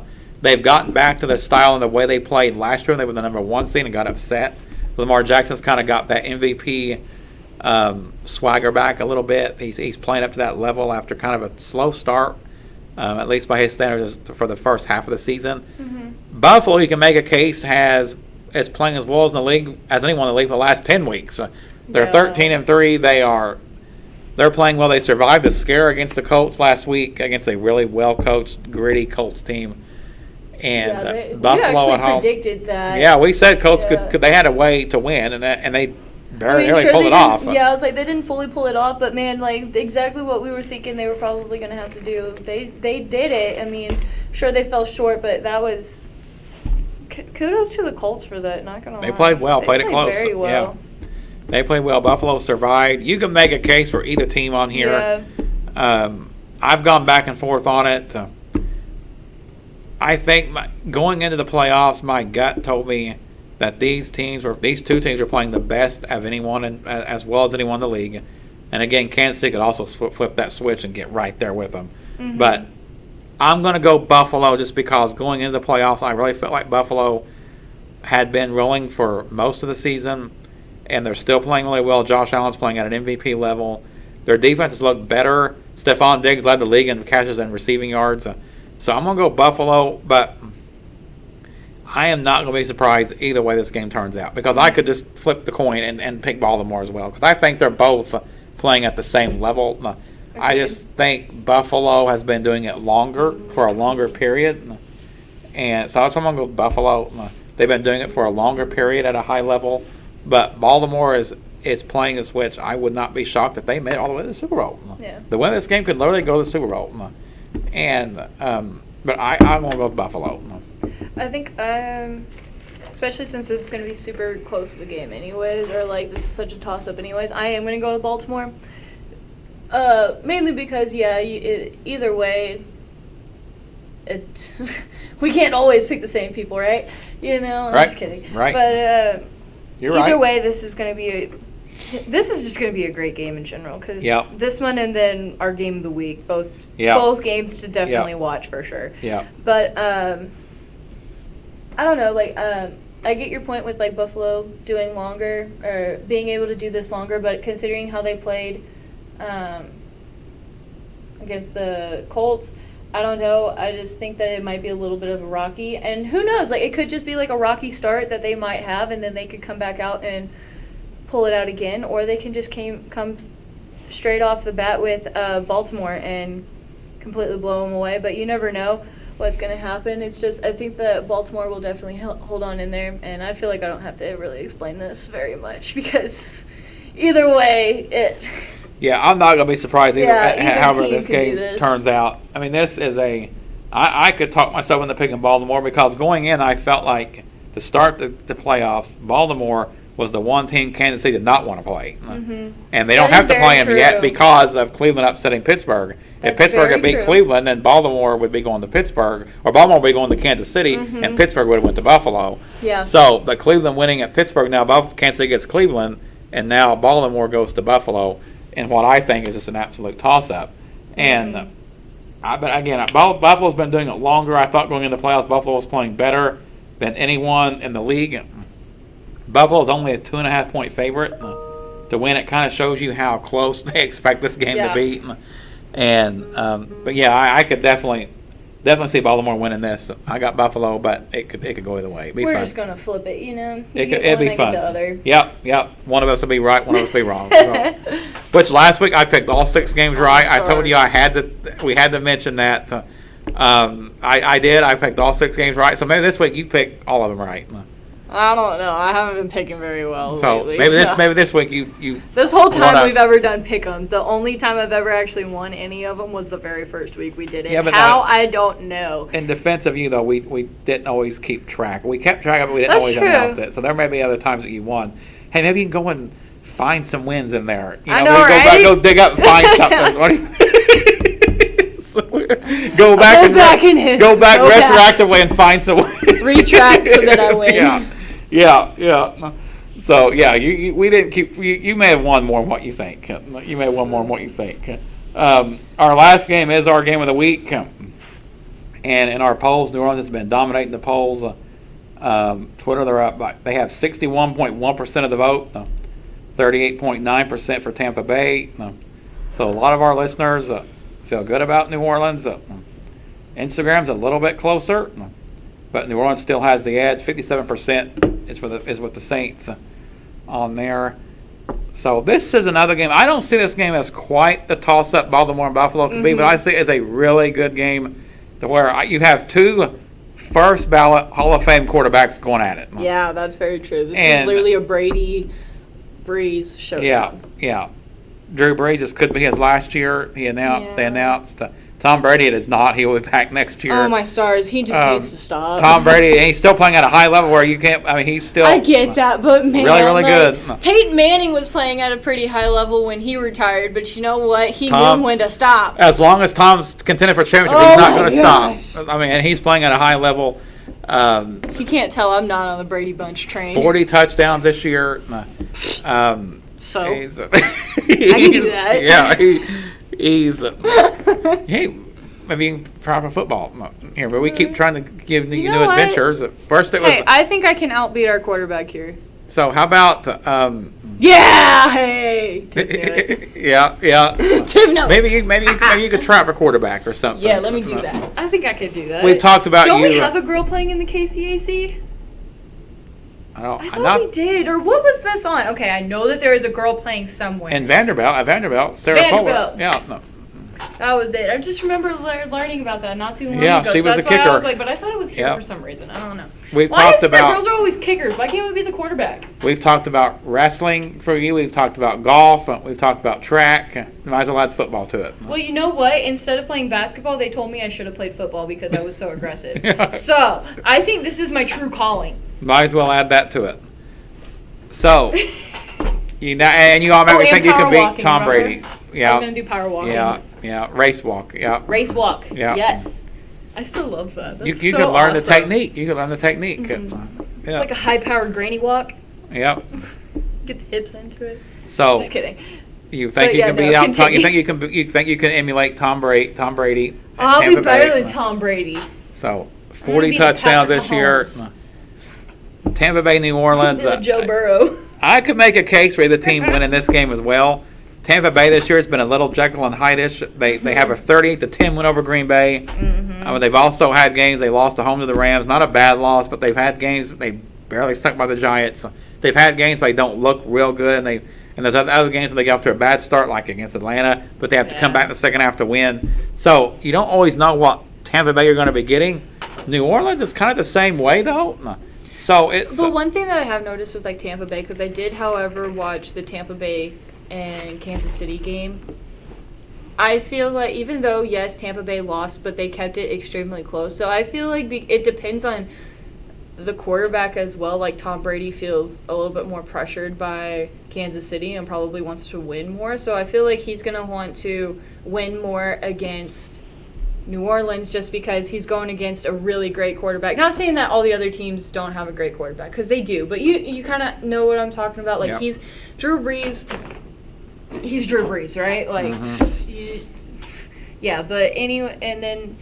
They've gotten back to the style and the way they played last year. They were the number 1 seed and got upset. Lamar Jackson's kind of got that MVP swagger back a little bit. He's playing up to that level after kind of a slow start. At least by his standards, for the first half of the season. Buffalo, you can make a case, is playing as well as anyone in the league for the last 10 weeks. They're 13-3. They're playing well. They survived the scare against the Colts last week against a really well-coached, gritty Colts team. And Buffalo at home. Predicted that. Yeah, we said Colts could. They had a way to win, and they barely pulled it off. Yeah, I was like, they didn't fully pull it off, but man, exactly what we were thinking they were probably going to have to do. They did it. I mean, sure they fell short, but that was kudos to the Colts for that. Not gonna lie. They played well, played it close. Very well. Yeah, they played well. Buffalo survived. You can make a case for either team on here. Yeah. I've gone back and forth on it. I think going into the playoffs, my gut told me that these two teams were playing the best of anyone, as well as anyone in the league. And again, Kansas City could also flip that switch and get right there with them. But I'm going to go Buffalo just because going into the playoffs, I really felt like Buffalo had been rolling for most of the season, and they're still playing really well. Josh Allen's playing at an MVP level. Their defense has looked better. Stephon Diggs led the league in catches and receiving yards. So I'm going to go Buffalo, but I am not going to be surprised either way this game turns out, because I could just flip the coin and pick Baltimore as well, because I think they're both playing at the same level. I just think Buffalo has been doing it for a longer period, and so that's why I'm going to go with Buffalo. They've been doing it for a longer period at a high level, but Baltimore is playing a switch. I would not be shocked if they made it all the way to the Super Bowl. Yeah. The winner of this game could literally go to the Super Bowl. And but I'm going to go with Buffalo. I think, especially since this is going to be super close of a game anyways, or this is such a toss-up anyways, I am going to go with Baltimore. Mainly because, either way, we can't always pick the same people, right? I'm just kidding. Right. But You're either right. way, this is going to be this is just going to be a great game in general because this one and then our game of the week, both games to definitely watch for sure. Yeah. But I don't know, like I get your point with like Buffalo doing longer or being able to do this longer, but considering how they played against the Colts, I don't know. I just think that it might be a little bit of a rocky, and who knows? Like it could just be like a rocky start that they might have, and then they could come back out and pull it out again, or they can just come straight off the bat with Baltimore and completely blow them away. But you never know what's going to happen. It's just I think that Baltimore will definitely hold on in there, and I feel like I don't have to really explain this very much because either way it. Yeah, I'm not going to be surprised either however team this game turns out. I mean, this is I could talk myself into picking Baltimore because going in, I felt like to start the playoffs, Baltimore was the one team Kansas City did not want to play. Mm-hmm. And they don't have to play them yet because of Cleveland upsetting Pittsburgh. If Pittsburgh had beat Cleveland, then Baltimore would be going to Pittsburgh, or Baltimore would be going to Kansas City, and Pittsburgh would have went to Buffalo. Yeah. So, but Cleveland winning at Pittsburgh, now Kansas City gets Cleveland, and now Baltimore goes to Buffalo. And what I think is just an absolute toss-up. And but again, Buffalo's been doing it longer. I thought going into the playoffs, Buffalo was playing better than anyone in the league. Buffalo's only a 2.5-point favorite to win. It kind of shows you how close they expect this game to be. And but yeah, I could definitely see Baltimore winning this. I got Buffalo, but it could go either way. It'd be We're fun. Just gonna flip it, you know. It'd be fun. The other. Yep. One of us will be right. One of us will be wrong. So. Which last week I picked all 6 games right. I told you we had to mention that. I did. I picked all 6 games right. So maybe this week you pick all of them right. I don't know. I haven't been picking very well lately. Maybe this week you. This whole time we've ever done pick'ems, the only time I've ever actually won any of them was the very first week we did it. Yeah, but I don't know. In defense of you though, we didn't always keep track. We kept track of it, but we didn't always announce it. So there may be other times that you won. Hey, maybe you can go and find some wins in there. I know, right? Go dig up and find something. What do you go back retroactively and find some wins. Retract so that I win. Yeah. So yeah, we didn't keep. You may have won more than what you think. You may have won more than what you think. Our last game is our game of the week, and in our polls, New Orleans has been dominating the polls. Twitter, they're up. They have 61.1% of the vote, 38.9% for Tampa Bay. So a lot of our listeners feel good about New Orleans. Instagram's a little bit closer. But New Orleans still has the edge. 57% is with the Saints on there. So this is another game. I don't see this game as quite the toss-up Baltimore and Buffalo could be, but I see it as a really good game to where you have 2 first-ballot Hall of Fame quarterbacks going at it. Yeah, that's very true. This is literally a Brady Breeze showdown. Yeah. Drew Brees, this could be his last year. They announced. Tom Brady, it is not. He will be back next year. Oh, my stars. He just needs to stop. Tom Brady, he's still playing at a high level where you can't, he's still. I get that, but man. Really good. Peyton Manning was playing at a pretty high level when he retired, but you know what? He knew when to stop. As long as Tom's contending for a championship, he's not going to stop. And he's playing at a high level. You can't tell I'm not on the Brady Bunch train. 40 touchdowns this year. So? I can do that. Yeah, he's maybe proper football here, but we keep trying to give new adventures. First, it was. Hey, I think I can outbeat our quarterback here. So how about? Hey, Tiff yeah. Tiff knows. Maybe you could try for quarterback or something. Yeah, let me do that. I think I could do that. We've talked about Don't we have a girl playing in the KCAC? I thought we did. Or what was this on? Okay, I know that there is a girl playing somewhere. In Vanderbilt, Sarah Fuller. Yeah, no. That was it. I just remember learning about that not too long ago. Yeah, she was a kicker. I was like, but I thought it was here for some reason. I don't know. Girls are always kickers? Why can't we be the quarterback? We've talked about wrestling for you. We've talked about golf. We've talked about track. Might as well add football to it. Well, you know what? Instead of playing basketball, they told me I should have played football because I was so aggressive. So I think this is my true calling. Might as well add that to it. So, you all maybe think you can beat Tom Brady. Yeah. I was going to do power walking. Yeah. Race walk. Yeah. Race walk. Yeah. Yes. I still love that. That's you so can learn awesome. the technique. You can learn the technique. Mm-hmm. It's like a high-powered granny walk. Yep. Get the hips into it. So just kidding. You think you can beat out? You think you can emulate Tom Brady? I'll be better than Tom Brady. So 40 touchdowns this year. Tampa Bay, New Orleans. Joe Burrow. I could make a case for either team winning this game as well. Tampa Bay this year has been a little Jekyll and Hyde-ish. They have a 38-10 win over Green Bay. They've also had games they lost at home to the Rams. Not a bad loss, but they've had games they barely stuck by the Giants. They've had games they don't look real good, and there's other games where they get off to a bad start, like against Atlanta, but they have to come back in the second half to win. So you don't always know what Tampa Bay you're going to be getting. New Orleans is kind of the same way, though. But one thing that I have noticed with Tampa Bay, because I did, however, watch the Tampa Bay and Kansas City game, I feel like even though, yes, Tampa Bay lost, but they kept it extremely close. So I feel like it depends on the quarterback as well. Like Tom Brady feels a little bit more pressured by Kansas City and probably wants to win more. So I feel like he's going to want to win more against New Orleans just because he's going against a really great quarterback. Not saying that all the other teams don't have a great quarterback, because they do. But you kind of know what I'm talking about. Like, he's Drew Brees. He's Drew Brees, right? Like, yeah. But anyway, and then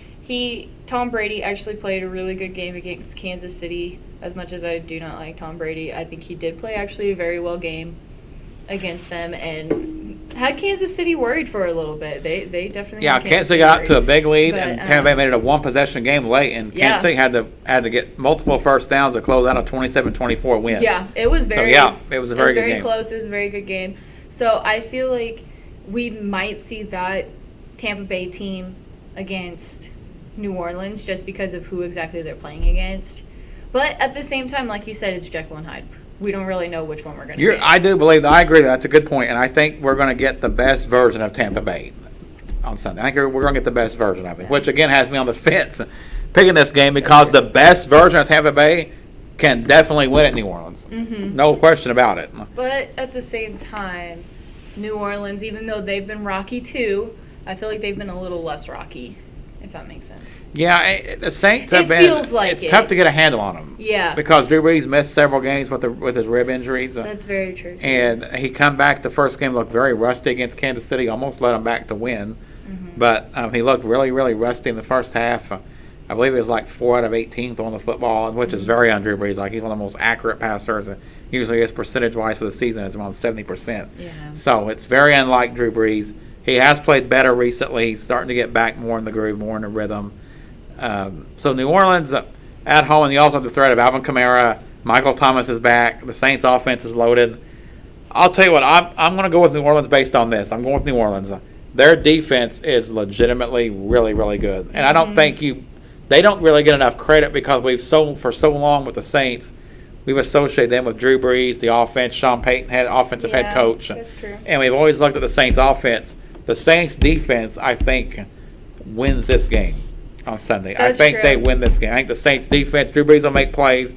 Tom Brady actually played a really good game against Kansas City. As much as I do not like Tom Brady, I think he did play actually a very well game against them and had Kansas City worried for a little bit. They definitely Kansas City got to a big lead, and Tampa Bay made it a one-possession game late, and Kansas City had to get multiple first downs to close out a 27-24 win. Yeah, it was very. So it was a very good game. It was very close. It was a very good game. So I feel like we might see that Tampa Bay team against New Orleans just because of who exactly they're playing against. But at the same time, like you said, it's Jekyll and Hyde. We don't really know which one we're going to get. I do believe that. I agree. That's a good point, and I think we're going to get the best version of Tampa Bay on Sunday. I think we're going to get the best version of it, which again has me on the fence picking this game because the best version of Tampa Bay can definitely win at New Orleans. No question about it. But at the same time, New Orleans, even though they've been rocky too, I feel like they've been a little less rocky, if that makes sense. Yeah, the Saints have been. Feels like it's tough to get a handle on them. Yeah. Because Drew Brees missed several games with his rib injuries. That's very true. Too. And he come back the first game, looked very rusty against Kansas City, almost led him back to win. But he looked really, really rusty in the first half. I believe it was like 4 out of 18 throwing the football, which is very on Drew Brees. Like, he's one of the most accurate passers. Usually his percentage-wise for the season is around 70%. Yeah. So it's very unlike Drew Brees. He has played better recently. He's starting to get back more in the groove, more in the rhythm. So New Orleans at home, and you also have the threat of Alvin Kamara. Michael Thomas is back. The Saints' offense is loaded. I'll tell you what, I'm going to go with New Orleans based on this. I'm going with New Orleans. Their defense is legitimately really, really good. And I don't think they don't really get enough credit because for so long with the Saints, we've associated them with Drew Brees, the offense, Sean Payton, offensive head coach. That's true. And we've always looked at the Saints' offense. The Saints' defense, I think, wins this game on Sunday. I think they win this game. I think the Saints' defense, Drew Brees will make plays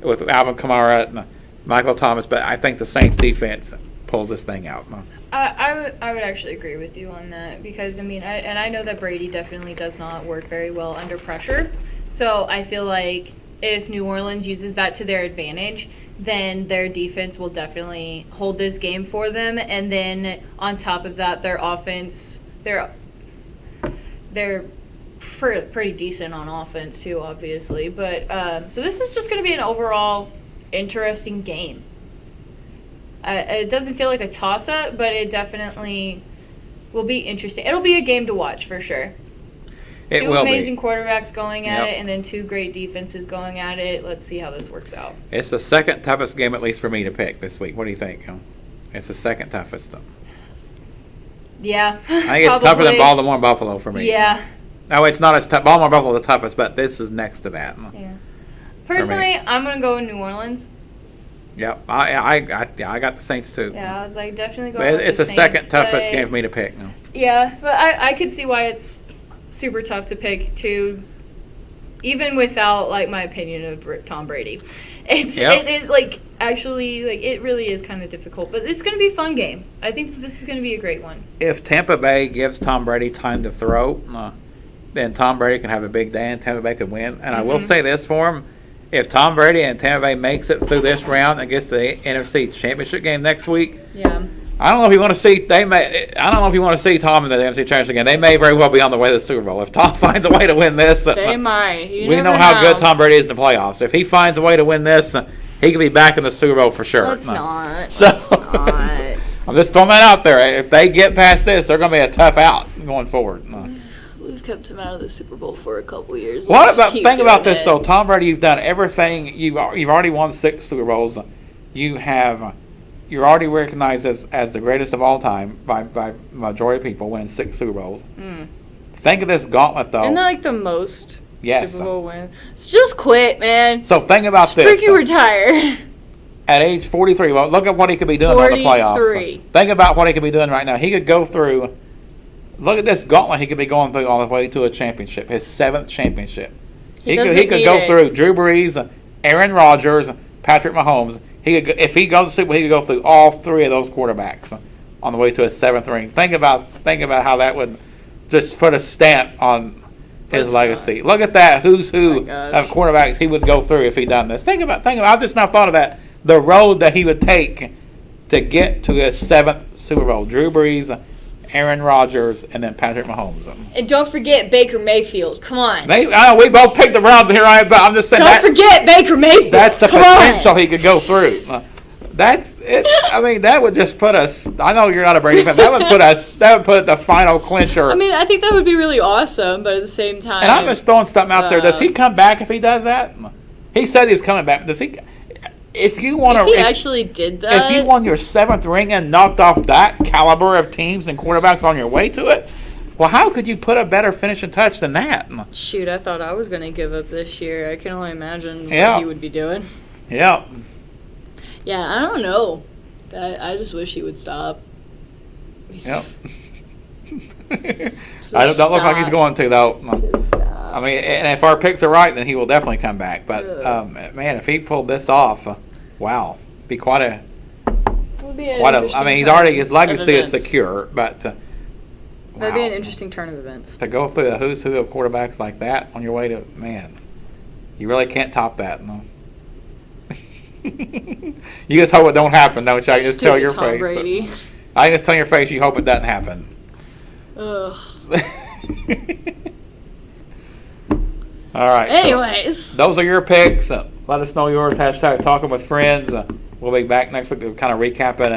with Alvin Kamara and Michael Thomas, but I think the Saints' defense pulls this thing out. I would actually agree with you on that because, I know that Brady definitely does not work very well under pressure. So I feel like if New Orleans uses that to their advantage, then their defense will definitely hold this game for them. And then on top of that, their offense, they're pretty decent on offense too, obviously. But so this is just going to be an overall interesting game. It doesn't feel like a toss-up, but it definitely will be interesting. It'll be a game to watch for sure. Two amazing quarterbacks going at it, and then two great defenses going at it. Let's see how this works out. It's the second toughest game, at least for me, to pick this week. What do you think? It's the second toughest. Yeah. I think it's tougher than Baltimore and Buffalo for me. Yeah. No, it's not as tough. Baltimore and Buffalo are the toughest, but this is next to that. Yeah. Personally, I'm going to go with New Orleans. Yep, I got the Saints too. Yeah, I was like definitely going with the Saints. It's the second toughest game for me to pick. No. Yeah, but I could see why it's super tough to pick too, even without like my opinion of Tom Brady. It is like actually like it really is kind of difficult, but it's going to be a fun game. I think that this is going to be a great one. If Tampa Bay gives Tom Brady time to throw, then Tom Brady can have a big day and Tampa Bay could win. And I will say this for him. if Tom Brady and Tampa Bay makes it through this round and gets the NFC Championship game next week, I don't know if you want to see. I don't know if you want to see Tom in the NFC Championship game. They may very well be on the way to the Super Bowl. If Tom finds a way to win this, they might. We know how good Tom Brady is in the playoffs. If he finds a way to win this, he could be back in the Super Bowl for sure. Let's not. I'm just throwing that out there. If they get past this, they're going to be a tough out going forward. We've kept him out of the Super Bowl for a couple years. Think about this though, Tom Brady. You've done everything. You've already won 6 Super Bowls. You're already recognized as the greatest of all time by majority of people, winning 6 Super Bowls. Think of this gauntlet though. Isn't that like the most Yes. Super Bowl win? So just quit, man. So think about this. Freaking retire. At age 43, well, look at what he could be doing on the playoffs. Think about what he could be doing right now. He could go through. Look at this gauntlet he could be going through on the way to a championship, his 7th championship. He could go through Drew Brees, Aaron Rodgers, Patrick Mahomes. If he goes to Super Bowl, he could go through all 3 of those quarterbacks on the way to his 7th ring. Think about how that would just put a stamp on his legacy. Look at that who's who of quarterbacks he would go through if he done this. Think about. I've just now thought of that. The road that he would take to get to his 7th Super Bowl. Drew Brees, Aaron Rodgers, and then Patrick Mahomes. And don't forget Baker Mayfield. Come on. I know we both picked the Browns here, but I'm just saying. Don't forget Baker Mayfield. That's the potential he could go through. That's it. I mean, that would just put us. I know you're not a Brady fan. That would put the final clincher. I mean, I think that would be really awesome, but at the same time. And I'm just throwing something out there. Does he come back if he does that? He said he's coming back. Does he? If he actually did that, if you won your 7th ring and knocked off that caliber of teams and quarterbacks on your way to it, well, how could you put a better finishing touch than that? Shoot, I thought I was going to give up this year. I can only imagine what he would be doing. Yeah. Yeah, I don't know. I just wish he would stop. Yep. I don't look like he's going to, though. I mean, and if our picks are right, then he will definitely come back. But, man, if he pulled this off, wow, be quite a. I mean, his legacy is secure, but. That'd be an interesting turn of events. To go through the who's who of quarterbacks like that on your way to, man, you really can't top that, no. You just hope it don't happen, don't you? I can just tell your Tom face. Brady. I can just tell your face you hope it doesn't happen. Ugh. All right. Anyways. So those are your picks. Let us know yours. # talking with friends. We'll be back next week to kind of recap it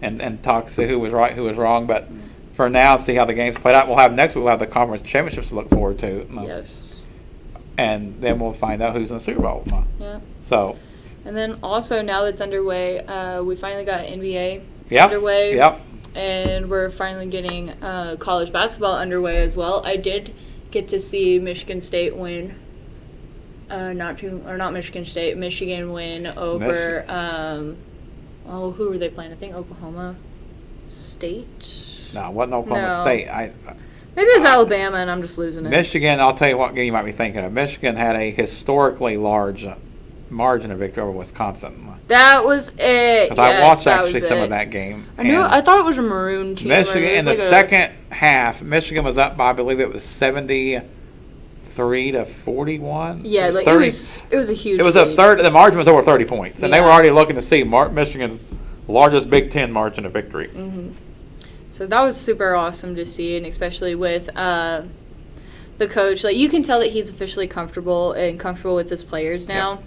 and talk, see who was right, who was wrong. But for now, see how the games played out. Next week we'll have the conference championships to look forward to. Yes. And then we'll find out who's in the Super Bowl. Yeah. So. And then also now that's underway, we finally got NBA underway. Yep. And we're finally getting college basketball underway as well. I did get to see Michigan State win. Michigan win over. Who were they playing? I think Oklahoma State. No, it wasn't Oklahoma State. Maybe it was Alabama, and I'm just losing it. Michigan. I'll tell you what game you might be thinking of. Michigan had a historically large margin of victory over Wisconsin. That was it. Because I watched actually some of that game. I thought it was a maroon team. Michigan in the second half, Michigan was up by, I believe it was 73 to 41. Yeah, it was, it was a huge. It was lead. a third. The margin was over 30 points, and they were already looking to see Michigan's largest Big Ten margin of victory. Mm-hmm. So that was super awesome to see, and especially with the coach. Like, you can tell that he's officially comfortable with his players now. Yep.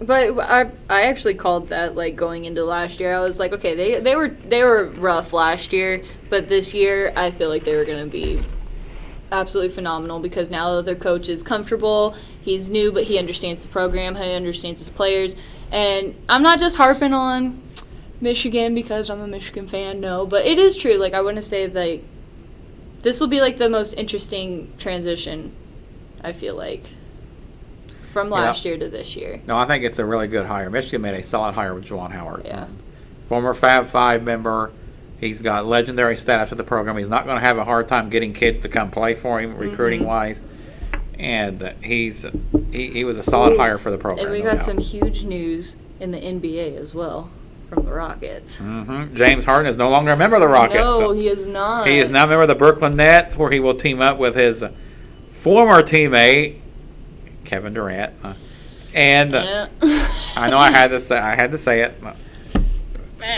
But I actually called that, like, going into last year. I was like, okay, they were rough last year, but this year I feel like they were going to be absolutely phenomenal because now that their coach is comfortable, he's new, but he understands the program, he understands his players. And I'm not just harping on Michigan because I'm a Michigan fan, no, but it is true. Like, I want to say, like, this will be, like, the most interesting transition, I feel like, from last year to this year. No, I think it's a really good hire. Michigan made a solid hire with Juwan Howard. Yeah. Former Fab Five member. He's got legendary status with the program. He's not going to have a hard time getting kids to come play for him, recruiting-wise. And he was a solid hire for the program. And we got some huge news in the NBA as well from the Rockets. Mm-hmm. James Harden is no longer a member of the Rockets. No, he is not. He is now a member of the Brooklyn Nets, where he will team up with his former teammate, Kevin Durant. And I know I had to say it.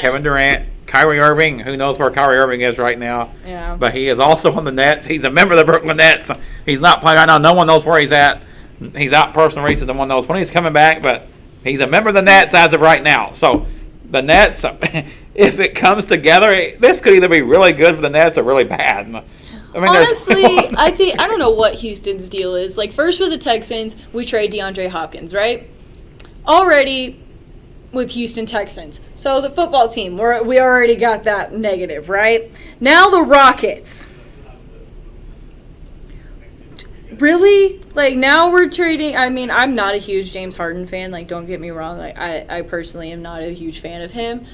Kevin Durant, Kyrie Irving, who knows where Kyrie Irving is right now. Yeah. But he is also on the Nets. He's a member of the Brooklyn Nets. He's not playing right now. No one knows where he's at. He's out personal reasons. No one knows when he's coming back, but he's a member of the Nets as of right now. So the Nets, if it comes together, this could either be really good for the Nets or really bad. I mean, honestly, I don't know what Houston's deal is. Like, first with the Texans, we trade DeAndre Hopkins, right? Already with Houston Texans. So the football team, we already got that negative, right? Now the Rockets. Really? Like, now we're trading. I mean, I'm not a huge James Harden fan. Like, don't get me wrong. Like, I personally am not a huge fan of him.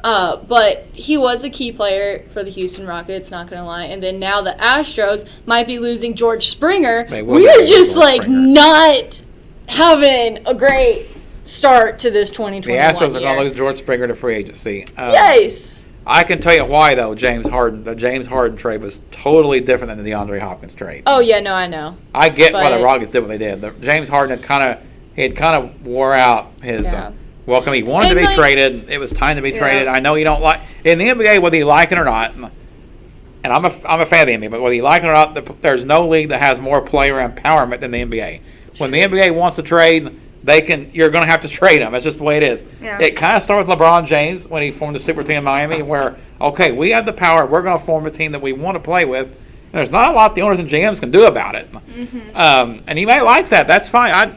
But he was a key player for the Houston Rockets, not going to lie. And then now the Astros might be losing George Springer. We're just, like, not having a great start to this 2021 The Astros are going to lose George Springer to free agency. Yes. I can tell you why, though, the James Harden trade was totally different than the DeAndre Hopkins trade. Oh, yeah, no, I know. I get why the Rockets did what they did. James Harden had kind of wore out his welcome. He wanted to be traded. It was time to be traded. I know you don't like – in the NBA, whether you like it or not, and I'm a fan of the NBA, but whether you like it or not, there's no league that has more player empowerment than the NBA. When the NBA wants to trade – you're going to have to trade them. It's just the way it is. Yeah. It kind of started with LeBron James when he formed the super team in Miami where, okay, we have the power. We're going to form a team that we want to play with. And there's not a lot the owners and GMs can do about it. Mm-hmm. And you may like that. That's fine.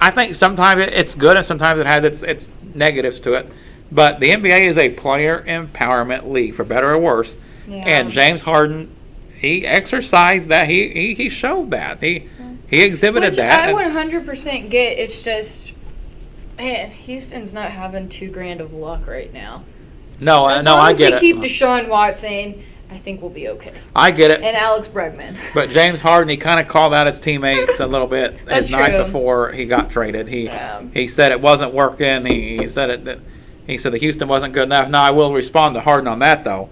I think sometimes it's good and sometimes it has its negatives to it. But the NBA is a player empowerment league, for better or worse. Yeah. And James Harden, he exercised that. He showed that. He exhibited that. I 100% get. It's just, man, Houston's not having $2,000 of luck right now. No, I get it. As we keep Deshaun Watson, I think we'll be okay. I get it. And Alex Bregman. But James Harden, he kind of called out his teammates a little bit at night before he got traded. He said it wasn't working. He said that the Houston wasn't good enough. Now I will respond to Harden on that though.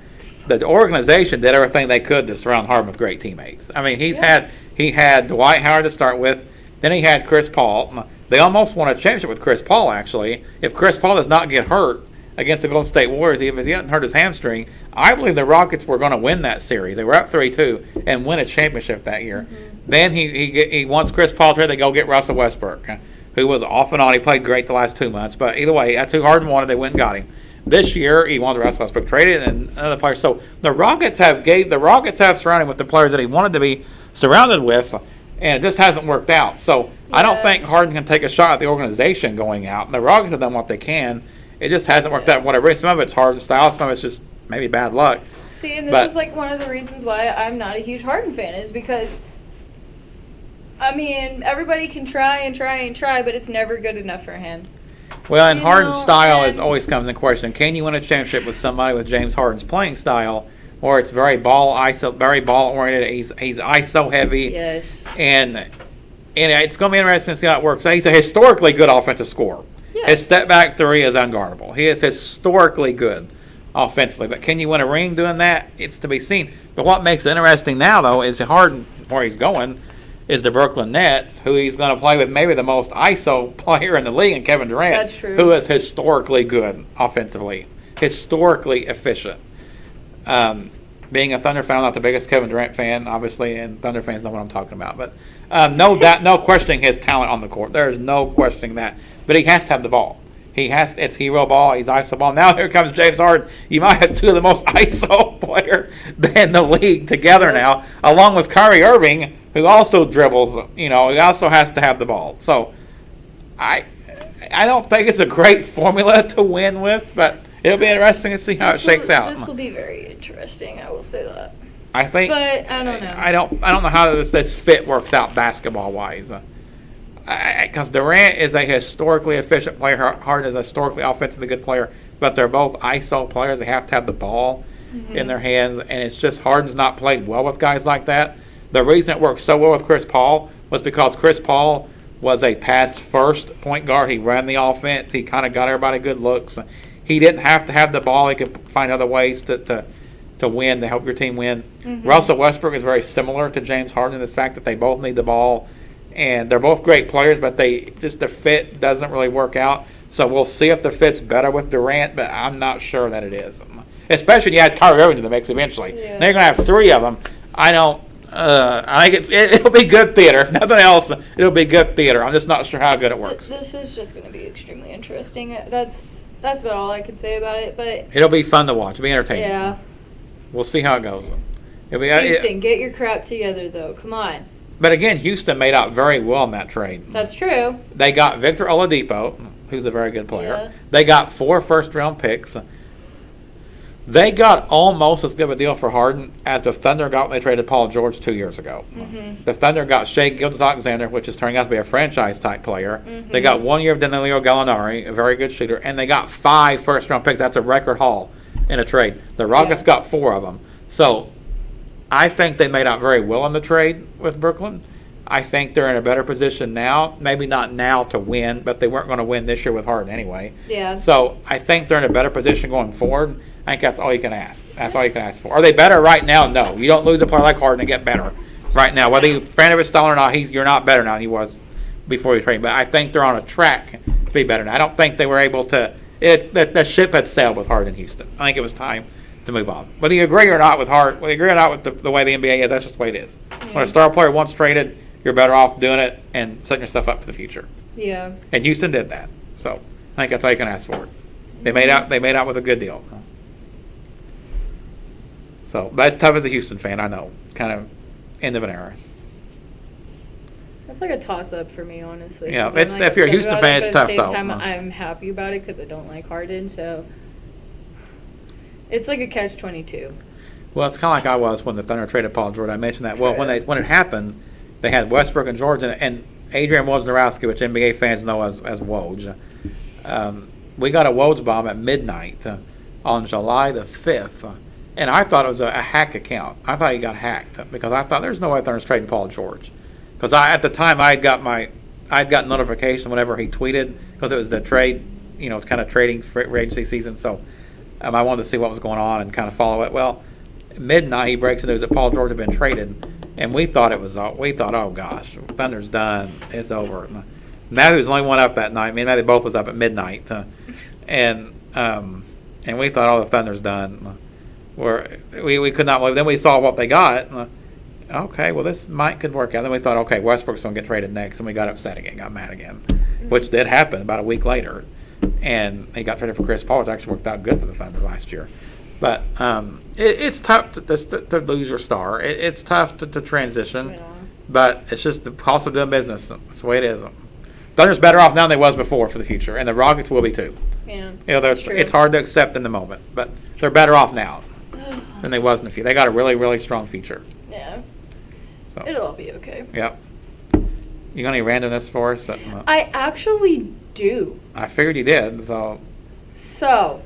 The organization did everything they could to surround Harden with great teammates. I mean, he had Dwight Howard to start with. Then he had Chris Paul. They almost won a championship with Chris Paul, actually. If Chris Paul does not get hurt against the Golden State Warriors, if he hadn't hurt his hamstring, I believe the Rockets were going to win that series. They were up 3-2 and win a championship that year. Mm-hmm. Then he once Chris Paul traded, they go get Russell Westbrook, who was off and on. He played great the last 2 months. But either way, that's who Harden wanted. They went and got him. This year, he wanted Russell Westbrook traded and another player. So the Rockets have surrounded him with the players that he wanted to be surrounded with, and it just hasn't worked out. So I don't think Harden can take a shot at the organization going out. And the Rockets have done what they can. It just hasn't worked out. Whatever. Some of it's Harden style. Some of it's just maybe bad luck. See, and this is like one of the reasons why I'm not a huge Harden fan is because, I mean, everybody can try and try and try, but it's never good enough for him. Well, and Harden's style always comes in question. Can you win a championship with somebody with James Harden's playing style, or it's very ball oriented? He's ISO heavy. Yes. And it's going to be interesting to see how it works. He's a historically good offensive scorer. Yeah. His step back three is unguardable. He is historically good offensively. But can you win a ring doing that? It's to be seen. But what makes it interesting now, though, is Harden, where he's going, is the Brooklyn Nets, who he's going to play with maybe the most ISO player in the league, and Kevin Durant, That's true. Who is historically good offensively, historically efficient. Being a Thunder fan, I'm not the biggest Kevin Durant fan, obviously, and Thunder fans know what I'm talking about. But no questioning his talent on the court. There is no questioning that. But he has to have the ball. It's hero ball. He's ISO ball. Now here comes James Harden. You might have two of the most ISO players in the league together now, along with Kyrie Irving, who also dribbles. He also has to have the ball. So I don't think it's a great formula to win with, but it'll be interesting to see how it shakes out. This will be very interesting. I will say that. I think. But I don't know. I don't know how this fit works out basketball wise. Because Durant is a historically efficient player. Harden is a historically offensively good player. But they're both ISO players. They have to have the ball in their hands. And it's just Harden's not played well with guys like that. The reason it worked so well with Chris Paul was because Chris Paul was a pass-first point guard. He ran the offense. He kind of got everybody good looks. He didn't have to have the ball. He could find other ways to win, to help your team win. Mm-hmm. Russell Westbrook is very similar to James Harden in the fact that they both need the ball. and they're both great players, but the fit doesn't really work out. So we'll see if the fit's better with Durant, but I'm not sure that it is. Especially when you add Kyrie Irving to the mix eventually. Yeah. They're going to have 3 of them. I think it'll be good theater. If nothing else, it'll be good theater. I'm just not sure how good it works. This is just going to be extremely interesting. That's about all I can say about it. But it'll be fun to watch. It'll be entertaining. Yeah. We'll see how it goes. Houston, get your crap together, though. Come on. But again, Houston made out very well in that trade. That's true. They got Victor Oladipo, who's a very good player. Yeah. They got 4 first-round picks. They got almost as good of a deal for Harden as the Thunder got when they traded Paul George 2 years ago. Mm-hmm. The Thunder got Shai Gilgeous-Alexander, which is turning out to be a franchise-type player. Mm-hmm. They got 1 year of Danilo Gallinari, a very good shooter, and they got 5 first-round picks. That's a record haul in a trade. The Rockets got 4 of them. So I think they made out very well in the trade with Brooklyn. I think they're in a better position now. Maybe not now to win, but they weren't going to win this year with Harden anyway. Yeah. So I think they're in a better position going forward. I think that's all you can ask. That's all you can ask for. Are they better right now? No. You don't lose a player like Harden and get better right now. Whether you're a fan of his style or not, you're not better now than he was before he traded. But I think they're on a track to be better now. I don't think they were able to. The ship had sailed with Harden in Houston. I think it was time to move on. Whether you agree or not with Harden, whether you agree or not with the way the NBA is, that's just the way it is. Yeah. When a star player once traded, you're better off doing it and setting yourself up for the future. Yeah. And Houston did that. So I think that's all you can ask for. They made out with a good deal. So that's tough as a Houston fan, I know. Kind of end of an era. That's like a toss-up for me, honestly. Yeah, if you're a Houston fan, it's tough, though. At the same time, I'm happy about it because I don't like Harden, so it's like a catch-22. Well, it's kind of like I was when the Thunder traded Paul George. I mentioned that. Well, when it happened, they had Westbrook and George and Adrian Wojnarowski, which NBA fans know as Woj. We got a Woj bomb at midnight on July the 5th. And I thought it was a hack account. I thought he got hacked because I thought there's no way Thunder's trading Paul George. Because at the time I'd got notification whenever he tweeted because it was the trade, kind of trading for agency season. So I wanted to see what was going on and kind of follow it. Well, at midnight he breaks the news that Paul George had been traded, and we thought, oh gosh, Thunder's done, it's over. Matthew was the only one up that night. Me and Matthew both was up at midnight, and we thought, oh, the Thunder's done. We could not believe. Then we saw what they got. Okay, well, this could work out. Then we thought, okay, Westbrook's going to get traded next, and we got upset again, got mad again, which did happen about a week later. And he got traded for Chris Paul, which actually worked out good for the Thunder last year. But it's tough to lose your star. It's tough to transition, but it's just the cost of doing business. That's the way it is. Thunder's better off now than they was before for the future, and the Rockets will be too. Yeah, it's hard to accept in the moment, but they're better off now than they was in the future. They got a really, really strong future. Yeah. So it'll all be okay. Yep. You got any randomness for us? I actually do. I figured you did. So,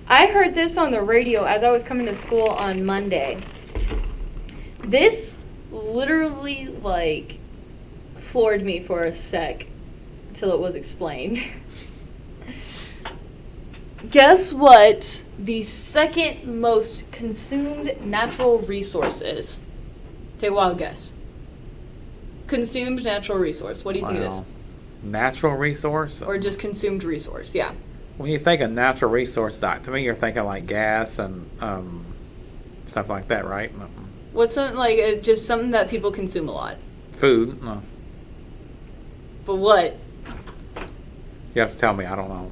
I heard this on the radio as I was coming to school on Monday. This literally, floored me for a sec until it was explained. Guess what the second most consumed natural resource is? Take a wild guess. Consumed natural resource. What do you think it is? Natural resource? Or just consumed resource, yeah. When you think of natural resource, to me you're thinking like gas and stuff like that, right? What's something just something that people consume a lot? Food. No. But what? You have to tell me. I don't know.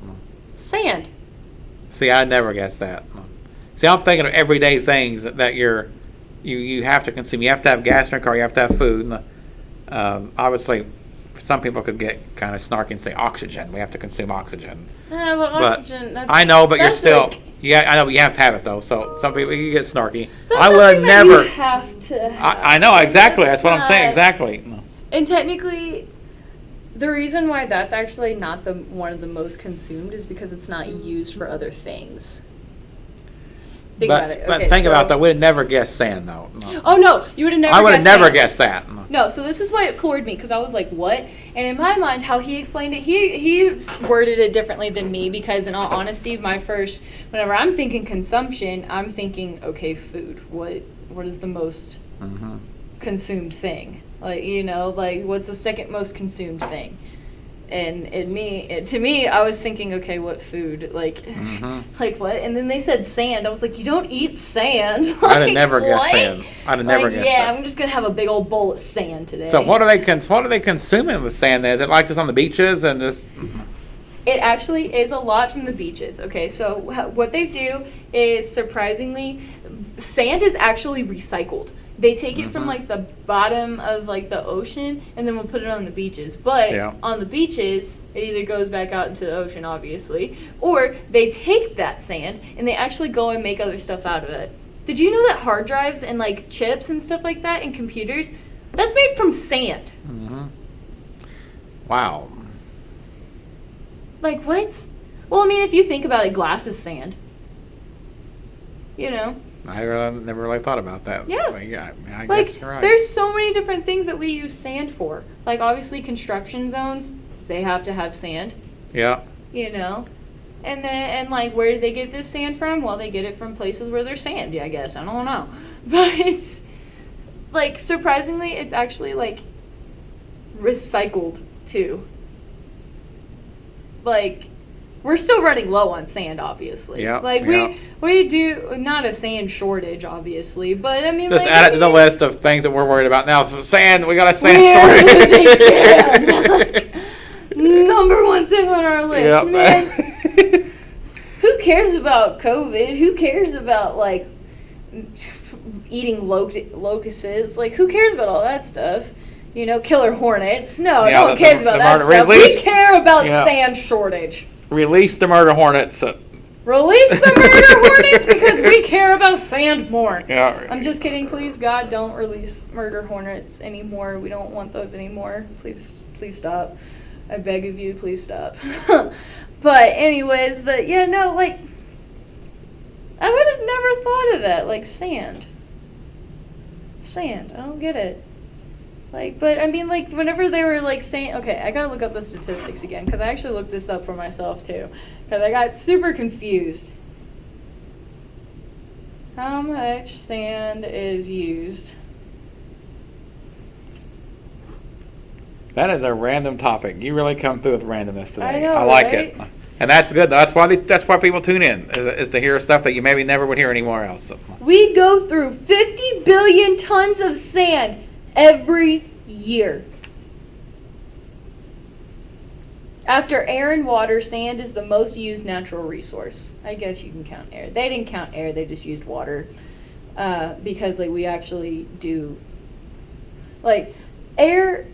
Sand. See, I never guessed that. See, I'm thinking of everyday things that you have to consume. You have to have gas in your car. You have to have food. Obviously, some people could get kind of snarky and say oxygen. We have to consume oxygen. But oxygen. I know, but you're still. I know, but you have to have it though. So some people you get snarky. I would never. You have to. I know exactly. That's what I'm saying. Exactly. And technically, the reason why that's actually not one of the most consumed is because it's not used for other things. Think about it. But think about that. We'd have never guessed sand, though. No. Oh, no. You would have never guessed I would have never guessed that. No, so this is why it floored me, because I was like, what? And in my mind, how he explained it, he worded it differently than me, because in all honesty, whenever I'm thinking consumption, I'm thinking, okay, food. What is the most consumed thing? Like, you know, like, what's the second most consumed thing? And to me, I was thinking, okay, what food? Like, like what? And then they said sand. I was like, you don't eat sand. Like, I'd have never guessed sand. I'd have never guessed that. I'm just gonna have a big old bowl of sand today. So what are they consuming with sand? Then? Is it like just on the beaches and just? It actually is a lot from the beaches. Okay, so what they do is, surprisingly, sand is actually recycled. They take it from like the bottom of like the ocean and then we'll put it on the beaches. But on the beaches, it either goes back out into the ocean, obviously, or they take that sand and they actually go and make other stuff out of it. Did you know that hard drives and like chips and stuff like that and computers, that's made from sand? Wow. Like what? Well, I mean, if you think about it, glass is sand. You know? I never really thought about that. Yeah. I like, guess you're right. There's so many different things that we use sand for. Like, obviously, construction zones, they have to have sand. Yeah. You know? And like, where do they get this sand from? Well, they get it from places where there's sand, I guess. I don't know. But it's, like, surprisingly, it's actually, like, recycled, too. Like, we're still running low on sand, obviously. Yeah. Like, we do, not a sand shortage, obviously, but I mean, just like, add it to the list of things that we're worried about now. Sand, we got a sand shortage. We're losing sand. Like, number one thing on our list, man. Who cares about COVID? Who cares about, like, eating locusts? Like, who cares about all that stuff? You know, killer hornets. No, no one cares about that stuff. We care about sand shortage. Release the murder hornets. Release the murder hornets because we care about sand more. Yeah. I'm just kidding. Please, God, don't release murder hornets anymore. We don't want those anymore. Please stop. I beg of you, please stop. But anyways, yeah, no, like, I would have never thought of that. Like, sand. I don't get it. Like, but I mean, like, whenever they were, like, saying, okay, I gotta look up the statistics again, because I actually looked this up for myself, too, because I got super confused. How much sand is used? That is a random topic. You really come through with randomness today. I know, I like right? it. And that's good. That's why people tune in, is to hear stuff that you maybe never would hear anywhere else. We go through 50 billion tons of sand every year. After air and water, sand is the most used natural resource. I guess you can count air. They didn't count air, they just used water. Because, like, we actually do, like,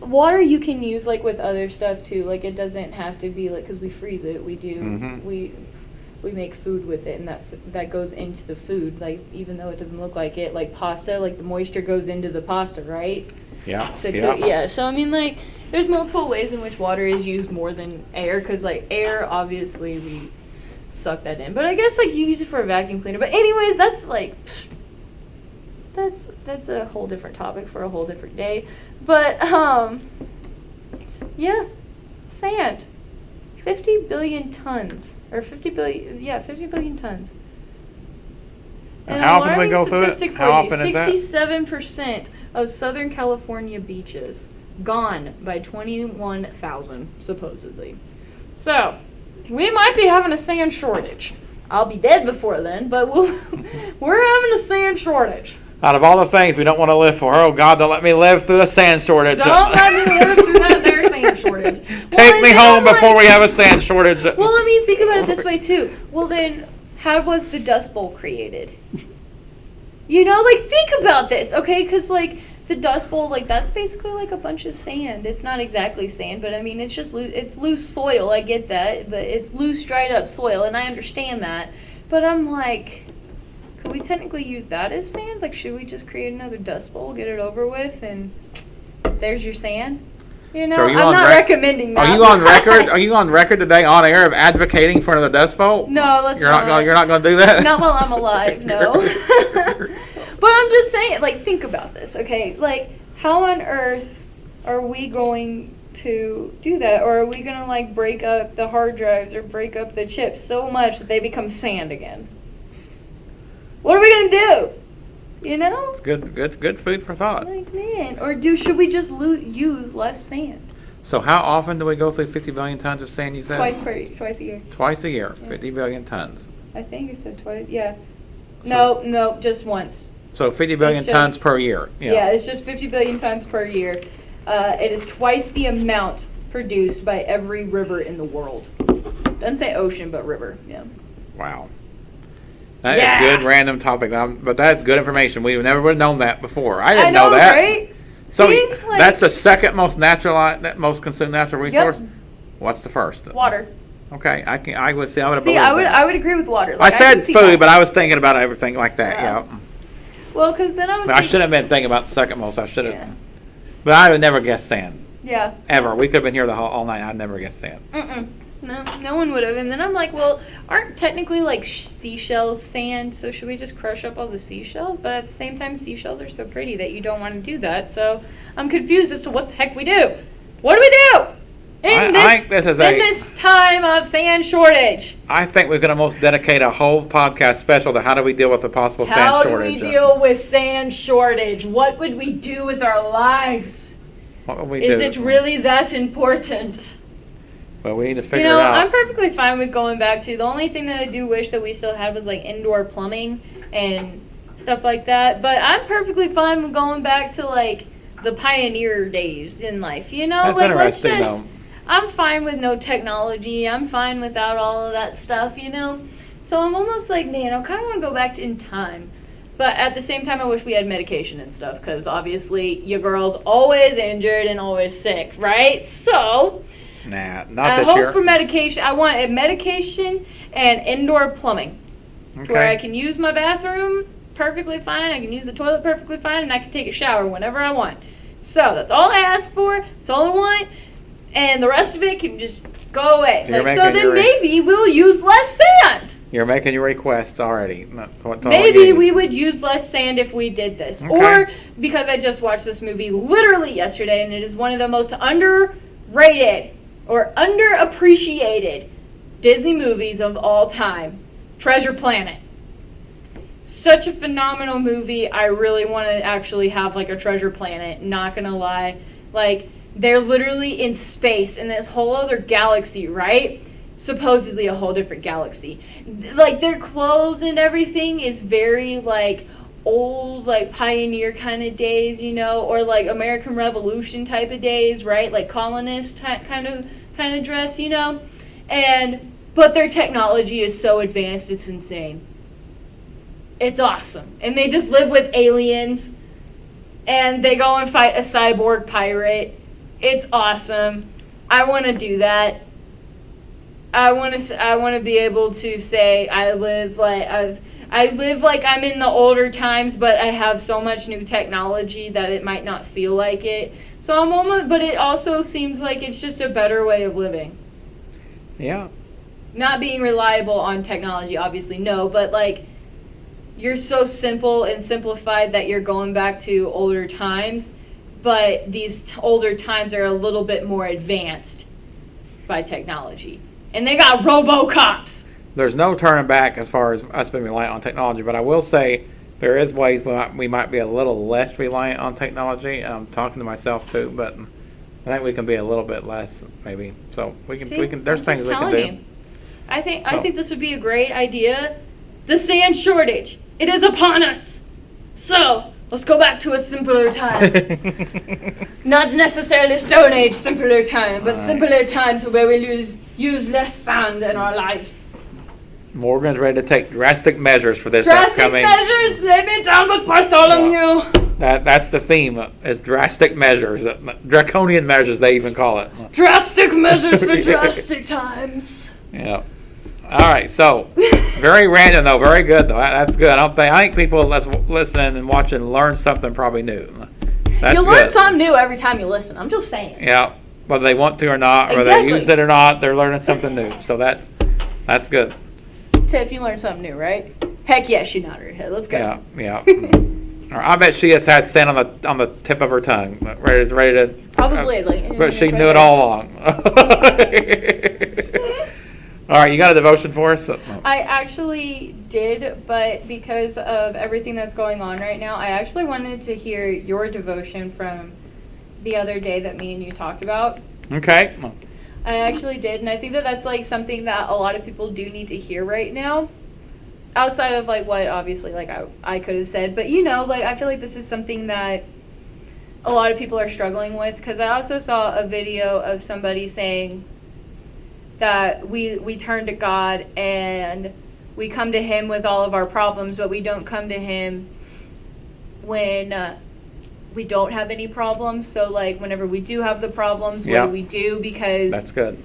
water you can use, like, with other stuff, too. Like, it doesn't have to be, like, because we freeze it. We do, we make food with it, and that goes into the food, like, even though it doesn't look like it. Like pasta, like, the moisture goes into the pasta, right? Yeah. Yeah, so, I mean, like, there's multiple ways in which water is used more than air, because, like, air, obviously, we suck that in. But I guess, like, you use it for a vacuum cleaner. But anyways, that's, like, that's a whole different topic for a whole different day. But, yeah, sand. 50 billion tons. Or 50 billion tons. And how often do we go through it? How often is that? 67% of Southern California beaches gone by 21,000, supposedly. So, we might be having a sand shortage. I'll be dead before then, but we're having a sand shortage. Out of all the things we don't want to live for, oh God, don't let me live through a sand shortage. Don't let me live through that there sand shortage. Take me home before we have a sand shortage. Well, I mean, think about it this way, too. Well, then, how was the Dust Bowl created? You know, like, think about this, okay? Because, like, the Dust Bowl, like, that's basically, like, a bunch of sand. It's not exactly sand, but, I mean, it's just it's loose soil. I get that. But it's loose, dried-up soil, and I understand that. But I'm like, could we technically use that as sand? Like, should we just create another Dust Bowl, get it over with, and there's your sand? You know, so I'm not recommending that. Are you on record? Are you on record today on air of advocating for another Dust Bowl? No, let's not. You're not going to do that? Not while I'm alive, no. But I'm just saying, like, think about this, okay? Like, how on earth are we going to do that? Or are we going to, like, break up the hard drives or break up the chips so much that they become sand again? What are we going to do? You know? It's good food for thought. Like, man. Or should we just use less sand? So how often do we go through 50 billion tons of sand, you said? Twice a year. Twice a year, 50 billion tons. I think it said twice, yeah. No, just once. So 50 billion tons per year. Yeah, it's just 50 billion tons per year. It is twice the amount produced by every river in the world. Doesn't say ocean, but river, yeah. Wow. That is good random topic, but that's good information. We never would have known that before. I didn't know that. Right? So See, that's the second most most consumed natural resource. Yep. What's the first? Water. Okay, I would say I would have. See, I would agree with water. Like, I said food, but I was thinking about everything like that. Yeah. Well, because then I should have been thinking about the second most. I should have. Yeah. But I would never guess sand. Yeah. Ever. We could have been here all night. I'd never guessed sand. No one would have. And then I'm like, well, aren't technically like seashells sand? So should we just crush up all the seashells? But at the same time, seashells are so pretty that you don't want to do that. So I'm confused as to what the heck we do. What do we do in this time of sand shortage? I think we're going to almost dedicate a whole podcast special to how do we deal with the possible sand shortage. How do we deal with sand shortage? What would we do with our lives? What would we do? Is it really that important? Well, we need to figure it out. I'm perfectly fine with going back to. The only thing that I do wish that we still had was like indoor plumbing and stuff like that. But I'm perfectly fine with going back to like the pioneer days in life. You know, that's like interesting, though. I'm fine with no technology. I'm fine without all of that stuff. You know, so I'm almost like, man, I kind of want to go back in time. But at the same time, I wish we had medication and stuff because obviously your girl's always injured and always sick, right? So. Nah, not this year. I hope for medication. I want a medication and indoor plumbing. Okay. Where I can use my bathroom perfectly fine, I can use the toilet perfectly fine, and I can take a shower whenever I want. So that's all I ask for. That's all I want. And the rest of it can just go away. So then maybe we'll use less sand. You're making your request already. Maybe we would use less sand if we did this. Okay. Or because I just watched this movie literally yesterday, and it is one of the most underrated or underappreciated Disney movies of all time, Treasure Planet. Such a phenomenal movie. I really want to actually have like a treasure planet, not gonna lie. Like, they're literally in space in this whole other galaxy, right? Supposedly a whole different galaxy. Like, their clothes and everything is very like old, like pioneer kind of days, you know, or like American Revolution type of days, right? Like colonist kind of dress, you know. But their technology is so advanced, it's insane. It's awesome. And they just live with aliens, and they go and fight a cyborg pirate. It's awesome. I want to do that. I want to be able to say I live like I'm in the older times, but I have so much new technology that it might not feel like it. So I'm almost, but it also seems like it's just a better way of living. Yeah. Not being reliable on technology, obviously, no, but like you're so simple and simplified that you're going back to older times, but these older times are a little bit more advanced by technology. And they got RoboCops. There's no turning back as far as us being reliant on technology, but I will say there is ways we might be a little less reliant on technology. And I'm talking to myself too, but I think we can be a little bit less, maybe. So we can. There's things we can do. I think this would be a great idea. The sand shortage, it is upon us. So let's go back to a simpler time. Not necessarily Stone Age simpler time, but simpler times where we use less sand in our lives. Morgan's ready to take drastic measures for this upcoming. Drastic measures, lay me down with Bartholomew. That's the theme, is drastic measures, draconian measures they even call it. Drastic measures for drastic times. Yeah. All right, so very random though, very good though. That's good. I think people that's listening and watching learn something probably new. You learn something new every time you listen. I'm just saying. Yeah, whether they want to or not, or they use it or not, they're learning something new. So that's good. Tiff, you learned something new, right? Heck yeah, she nodded her head. Let's go. Yeah. I bet she has had sand on the tip of her tongue, ready to. Probably, but she knew it all along. All right, you got a devotion for us? I actually did, but because of everything that's going on right now, I actually wanted to hear your devotion from the other day that me and you talked about. Okay. I actually did, and I think that that's like something that a lot of people do need to hear right now. Outside of like what obviously like I could have said, but like I feel like this is something that a lot of people are struggling with, because I also saw a video of somebody saying that we turn to God and we come to Him with all of our problems, but we don't come to Him when we don't have any problems. So like whenever we do have the problems, what do we do? Because that's good.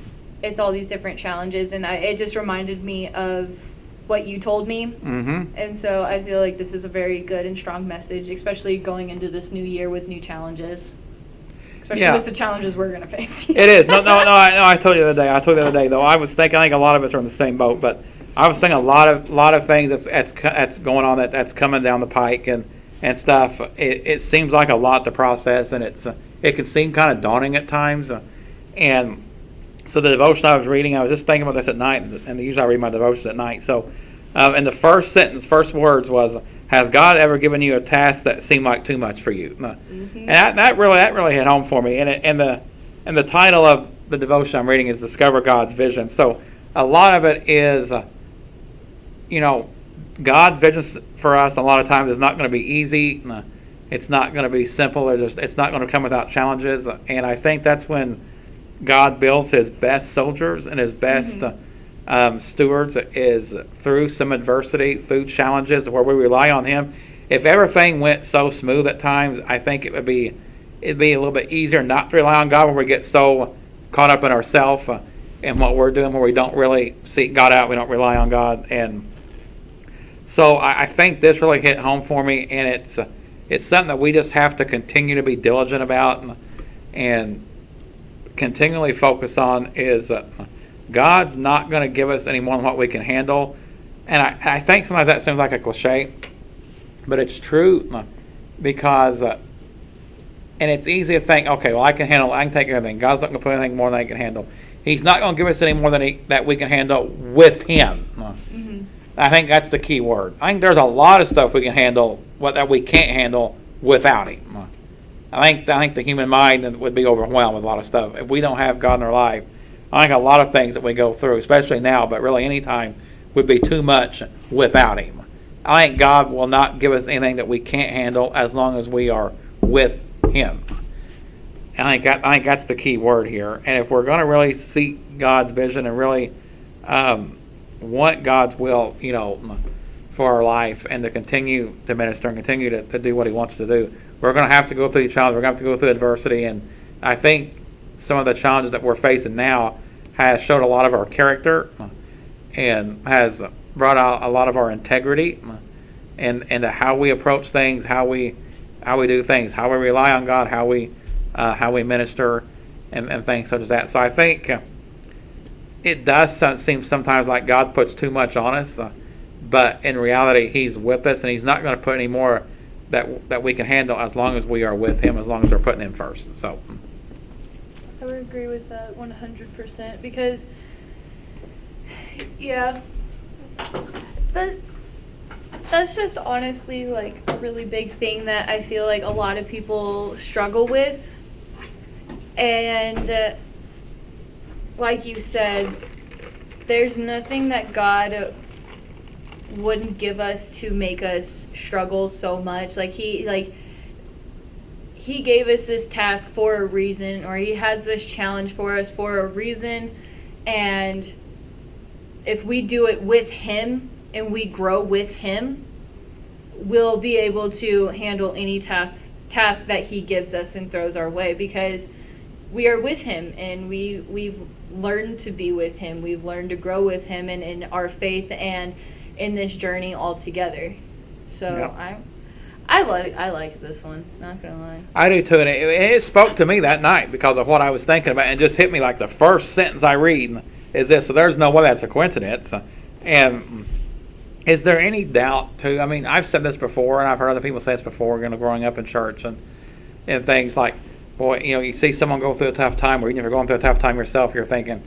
It's all these different challenges, and it just reminded me of what you told me. Mm-hmm. And so I feel like this is a very good and strong message, especially going into this new year with new challenges. Especially with the challenges we're going to face. It is. No, I told you the other day, though. I was thinking, I think a lot of us are in the same boat, but I was thinking a lot of things that's going on that's coming down the pike and stuff. It seems like a lot to process, and it can seem kind of daunting at times. And so the devotion I was reading, I was just thinking about this at night, and usually I read my devotions at night. So in the first words was, "Has God ever given you a task that seemed like too much for you?" And that really hit home for me. And the title of the devotion I'm reading is "Discover God's Vision." So a lot of it is, God's vision for us. A lot of times is not going to be easy. It's not going to be simple. It's not going to come without challenges. And I think that's when God builds His best soldiers and His best stewards is through some adversity, through challenges where we rely on Him. If everything went so smooth at times, I think it'd be a little bit easier not to rely on God, where we get so caught up in ourselves and what we're doing, where we don't really seek God out, we don't rely on God. And so I think this really hit home for me, and it's something that we just have to continue to be diligent about and continually focus on. Is God's not going to give us any more than what we can handle. And I think sometimes that seems like a cliche, but it's true, because and it's easy to think, okay, well, I can take everything. God's not going to put anything more than I can handle. He's not going to give us any more than that we can handle with Him. I think that's the key word. I think there's a lot of stuff we can handle that we can't handle without Him. I think the human mind would be overwhelmed with a lot of stuff if we don't have God in our life. I think a lot of things that we go through, especially now, but really any time, would be too much without Him. I think God will not give us anything that we can't handle as long as we are with Him. And I think that's the key word here. And if we're going to really seek God's vision and really want God's will, for our life, and to continue to minister and continue to do what He wants to do, we're going to have to go through challenges. We're going to have to go through adversity. And I think some of the challenges that we're facing now has showed a lot of our character and has brought out a lot of our integrity and how we approach things, how we do things, how we rely on God, how we minister, and things such as that. So I think it does seem sometimes like God puts too much on us, but in reality, He's with us, and He's not going to put any more that we can handle as long as we are with Him, as long as we're putting Him first. So I would agree with that 100%, because but that's just honestly like a really big thing that I feel like a lot of people struggle with. And like you said, there's nothing that God wouldn't give us to make us struggle so much. He gave us this task for a reason, or He has this challenge for us for a reason. And if we do it with Him and we grow with Him, we'll be able to handle any task that He gives us and throws our way, because we are with Him, and we've learned to be with Him. We've learned to grow with Him and in our faith and in this journey all together. So yep. I liked this one, not gonna lie. I do too, and it spoke to me that night because of what I was thinking about, and just hit me like the first sentence I read is this. So there's no way that's a coincidence. And is there any doubt too? I mean, I've said this before, and I've heard other people say this before, growing up in church and things like, boy, you see someone go through a tough time, or even if you're going through a tough time yourself, you're thinking,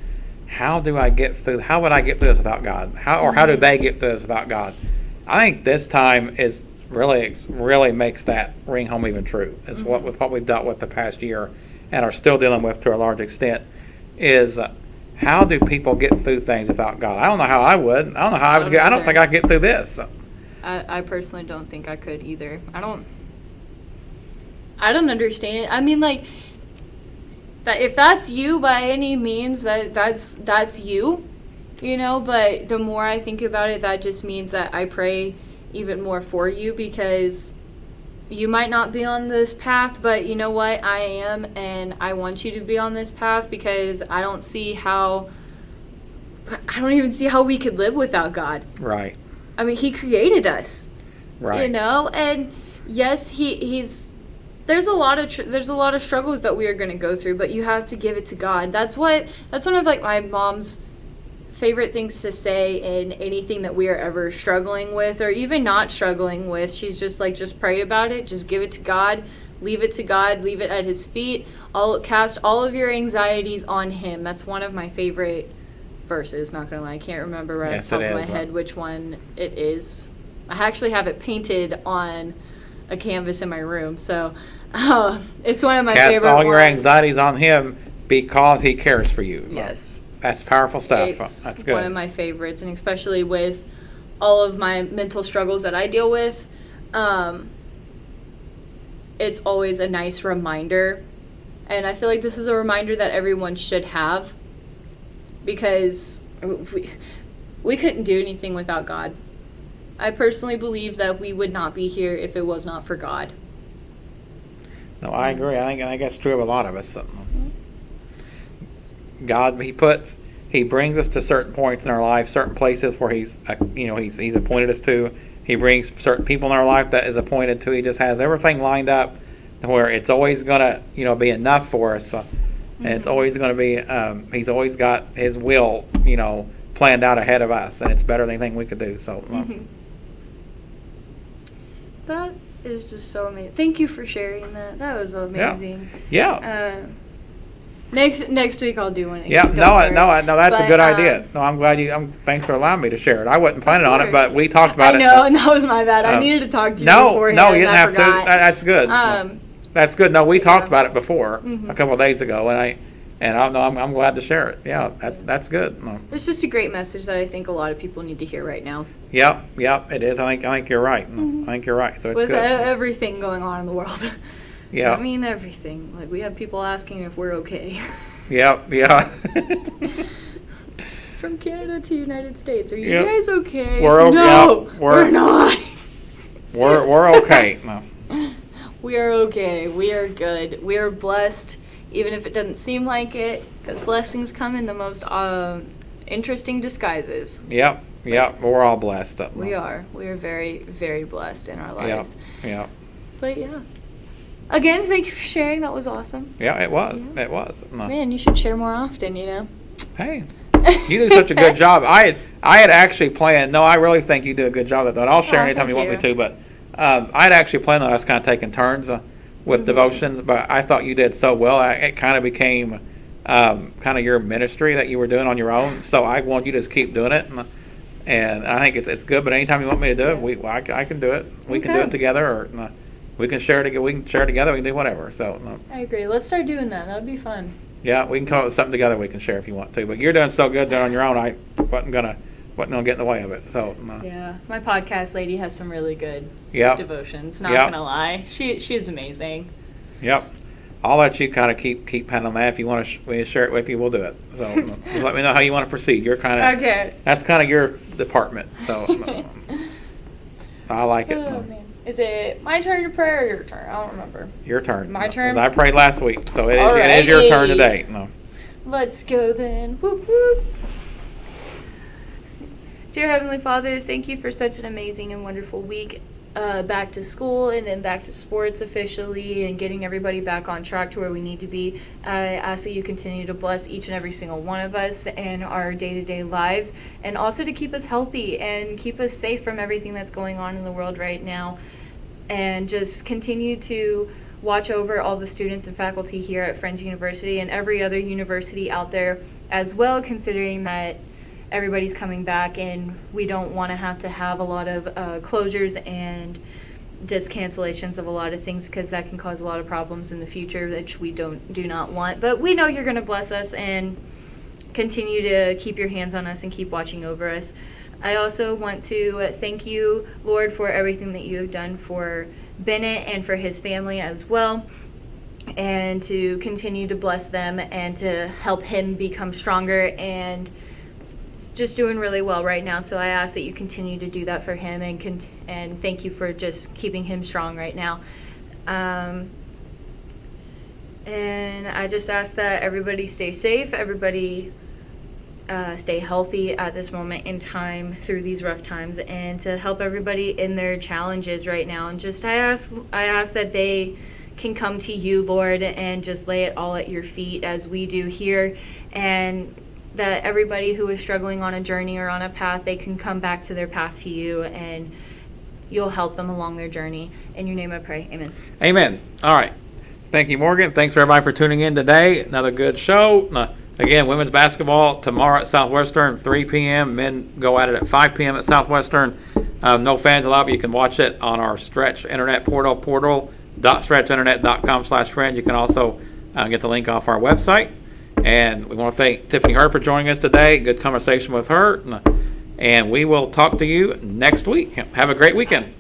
how do I get through? How would I get through this without God? How do they get through this without God? I think this time is really makes that ring home even true. Is with what we've dealt with the past year and are still dealing with to a large extent. Is how do people get through things without God? I don't know how I would. I don't know how I would get. I don't think I could get through this. I personally don't think I could either. I don't understand. I mean, like, that if that's you by any means, that's you, you know. But the more I think about it, that just means that I pray even more for you, because you might not be on this path, but you know what? I am, and I want you to be on this path, because I don't even see how we could live without God. Right. I mean, He created us. Right. You know, and yes, he's there's a lot of struggles that we are going to go through, but you have to give it to God. That's one of like my mom's favorite things to say in anything that we are ever struggling with, or even not struggling with. She's just like, just pray about it, just give it to God, leave it to God, leave it at His feet. Cast all of your anxieties on Him. That's one of my favorite verses, not gonna lie. I can't remember right off the top of my head which one it is. I actually have it painted on a canvas in my room, so it's one of my favorite ones. Cast all your anxieties on Him because He cares for you. Yes. That's powerful stuff. That's good. One of my favorites, and especially with all of my mental struggles that I deal with, it's always a nice reminder. And I feel like this is a reminder that everyone should have, because we couldn't do anything without God. I personally believe that we would not be here if it was not for God. No, I agree. I think that's true of a lot of us. God, He brings us to certain points in our life, certain places where He's appointed us to. He brings certain people in our life that is appointed to. He just has everything lined up where it's always gonna, be enough for us, and it's always gonna be. He's always got His will, planned out ahead of us, and it's better than anything we could do. So. That is just so amazing. Thank you for sharing that. That was amazing. Yeah. Next week I'll do one. Yeah. No. That's a good idea. No, I'm glad you. Thanks for allowing me to share it. I wasn't planning on it, but we talked about it. I know, and that was my bad. I needed to talk to you beforehand. No, you didn't have to. That's good. That's good. No, we talked about it before a couple of days ago, and I'm glad to share it. Yeah, that's good. It's just a great message that I think a lot of people need to hear right now. Yep, it is. I think you're right. I think you're right. So it's with good. Everything going on in the world. Yeah. I mean, everything. Like, we have people asking if we're okay. Yeah. From Canada to United States, are you guys okay? We're okay. No, we're not. We're okay. No. We are okay. We are good. We are blessed, even if it doesn't seem like it, because blessings come in the most interesting disguises. Yep. We're all blessed. We are. We are very, very blessed in our lives. Yeah. But yeah. Again, thank you for sharing. That was awesome. Yeah, it was. It was. No. Man, you should share more often, Hey, you do such a good job. I had actually planned. No, I really think you do a good job at that. I'll share anytime you want me to, but I had actually planned on us kind of taking turns with devotions, but I thought you did so well. It kind of became kind of your ministry that you were doing on your own. So I want you to just keep doing it, and I think it's good. But anytime you want me to do it, I can do it. We can do it together, or we can share it. We can share it together. We can do whatever. So I agree. Let's start doing that. That would be fun. Yeah, we can come up with something together we can share if you want to. But you're doing so good doing on your own. I wasn't gonna get in the way of it. So yeah, my podcast lady has some really good devotions. Not gonna lie, she's amazing. Yep. I'll let you kind of keep handling that. If you want to share it with you, we'll do it. So just let me know how you want to proceed. You're kind of okay. That's kind of your department. So I like it. Oh, man. Is it my turn to pray or your turn? I don't remember. Your turn. My turn? 'Cause I prayed last week, so it is your turn today. No. Let's go then. Whoop, whoop. Dear Heavenly Father, thank you for such an amazing and wonderful week. Back to school and then back to sports officially and getting everybody back on track to where we need to be. I ask that you continue to bless each and every single one of us and our day-to-day lives, and also to keep us healthy and keep us safe from everything that's going on in the world right now, and just continue to watch over all the students and faculty here at Friends University and every other university out there as well, considering that everybody's coming back and we don't want to have a lot of closures and just cancellations of a lot of things, because that can cause a lot of problems in the future, which we do not want. But we know you're going to bless us and continue to keep your hands on us and keep watching over us. I also want to thank you, Lord, for everything that you have done for Bennett and for his family as well, and to continue to bless them and to help him become stronger and just doing really well right now. So I ask that you continue to do that for him, and thank you for just keeping him strong right now. And I just ask that everybody stay safe, everybody stay healthy at this moment in time through these rough times, and to help everybody in their challenges right now. And just I ask that they can come to you, Lord, and just lay it all at your feet as we do here, and that everybody who is struggling on a journey or on a path, they can come back to their path to you, and you'll help them along their journey. In your name I pray, amen. Amen. All right. Thank you, Morgan. Thanks, everybody, for tuning in today. Another good show. Again, women's basketball tomorrow at Southwestern, 3 p.m. Men go at it at 5 p.m. at Southwestern. No fans allowed, but you can watch it on our Stretch Internet portal.stretchinternet.com/friend. You can also get the link off our website. And we want to thank Tiffany Hurd for joining us today. Good conversation with her. And we will talk to you next week. Have a great weekend.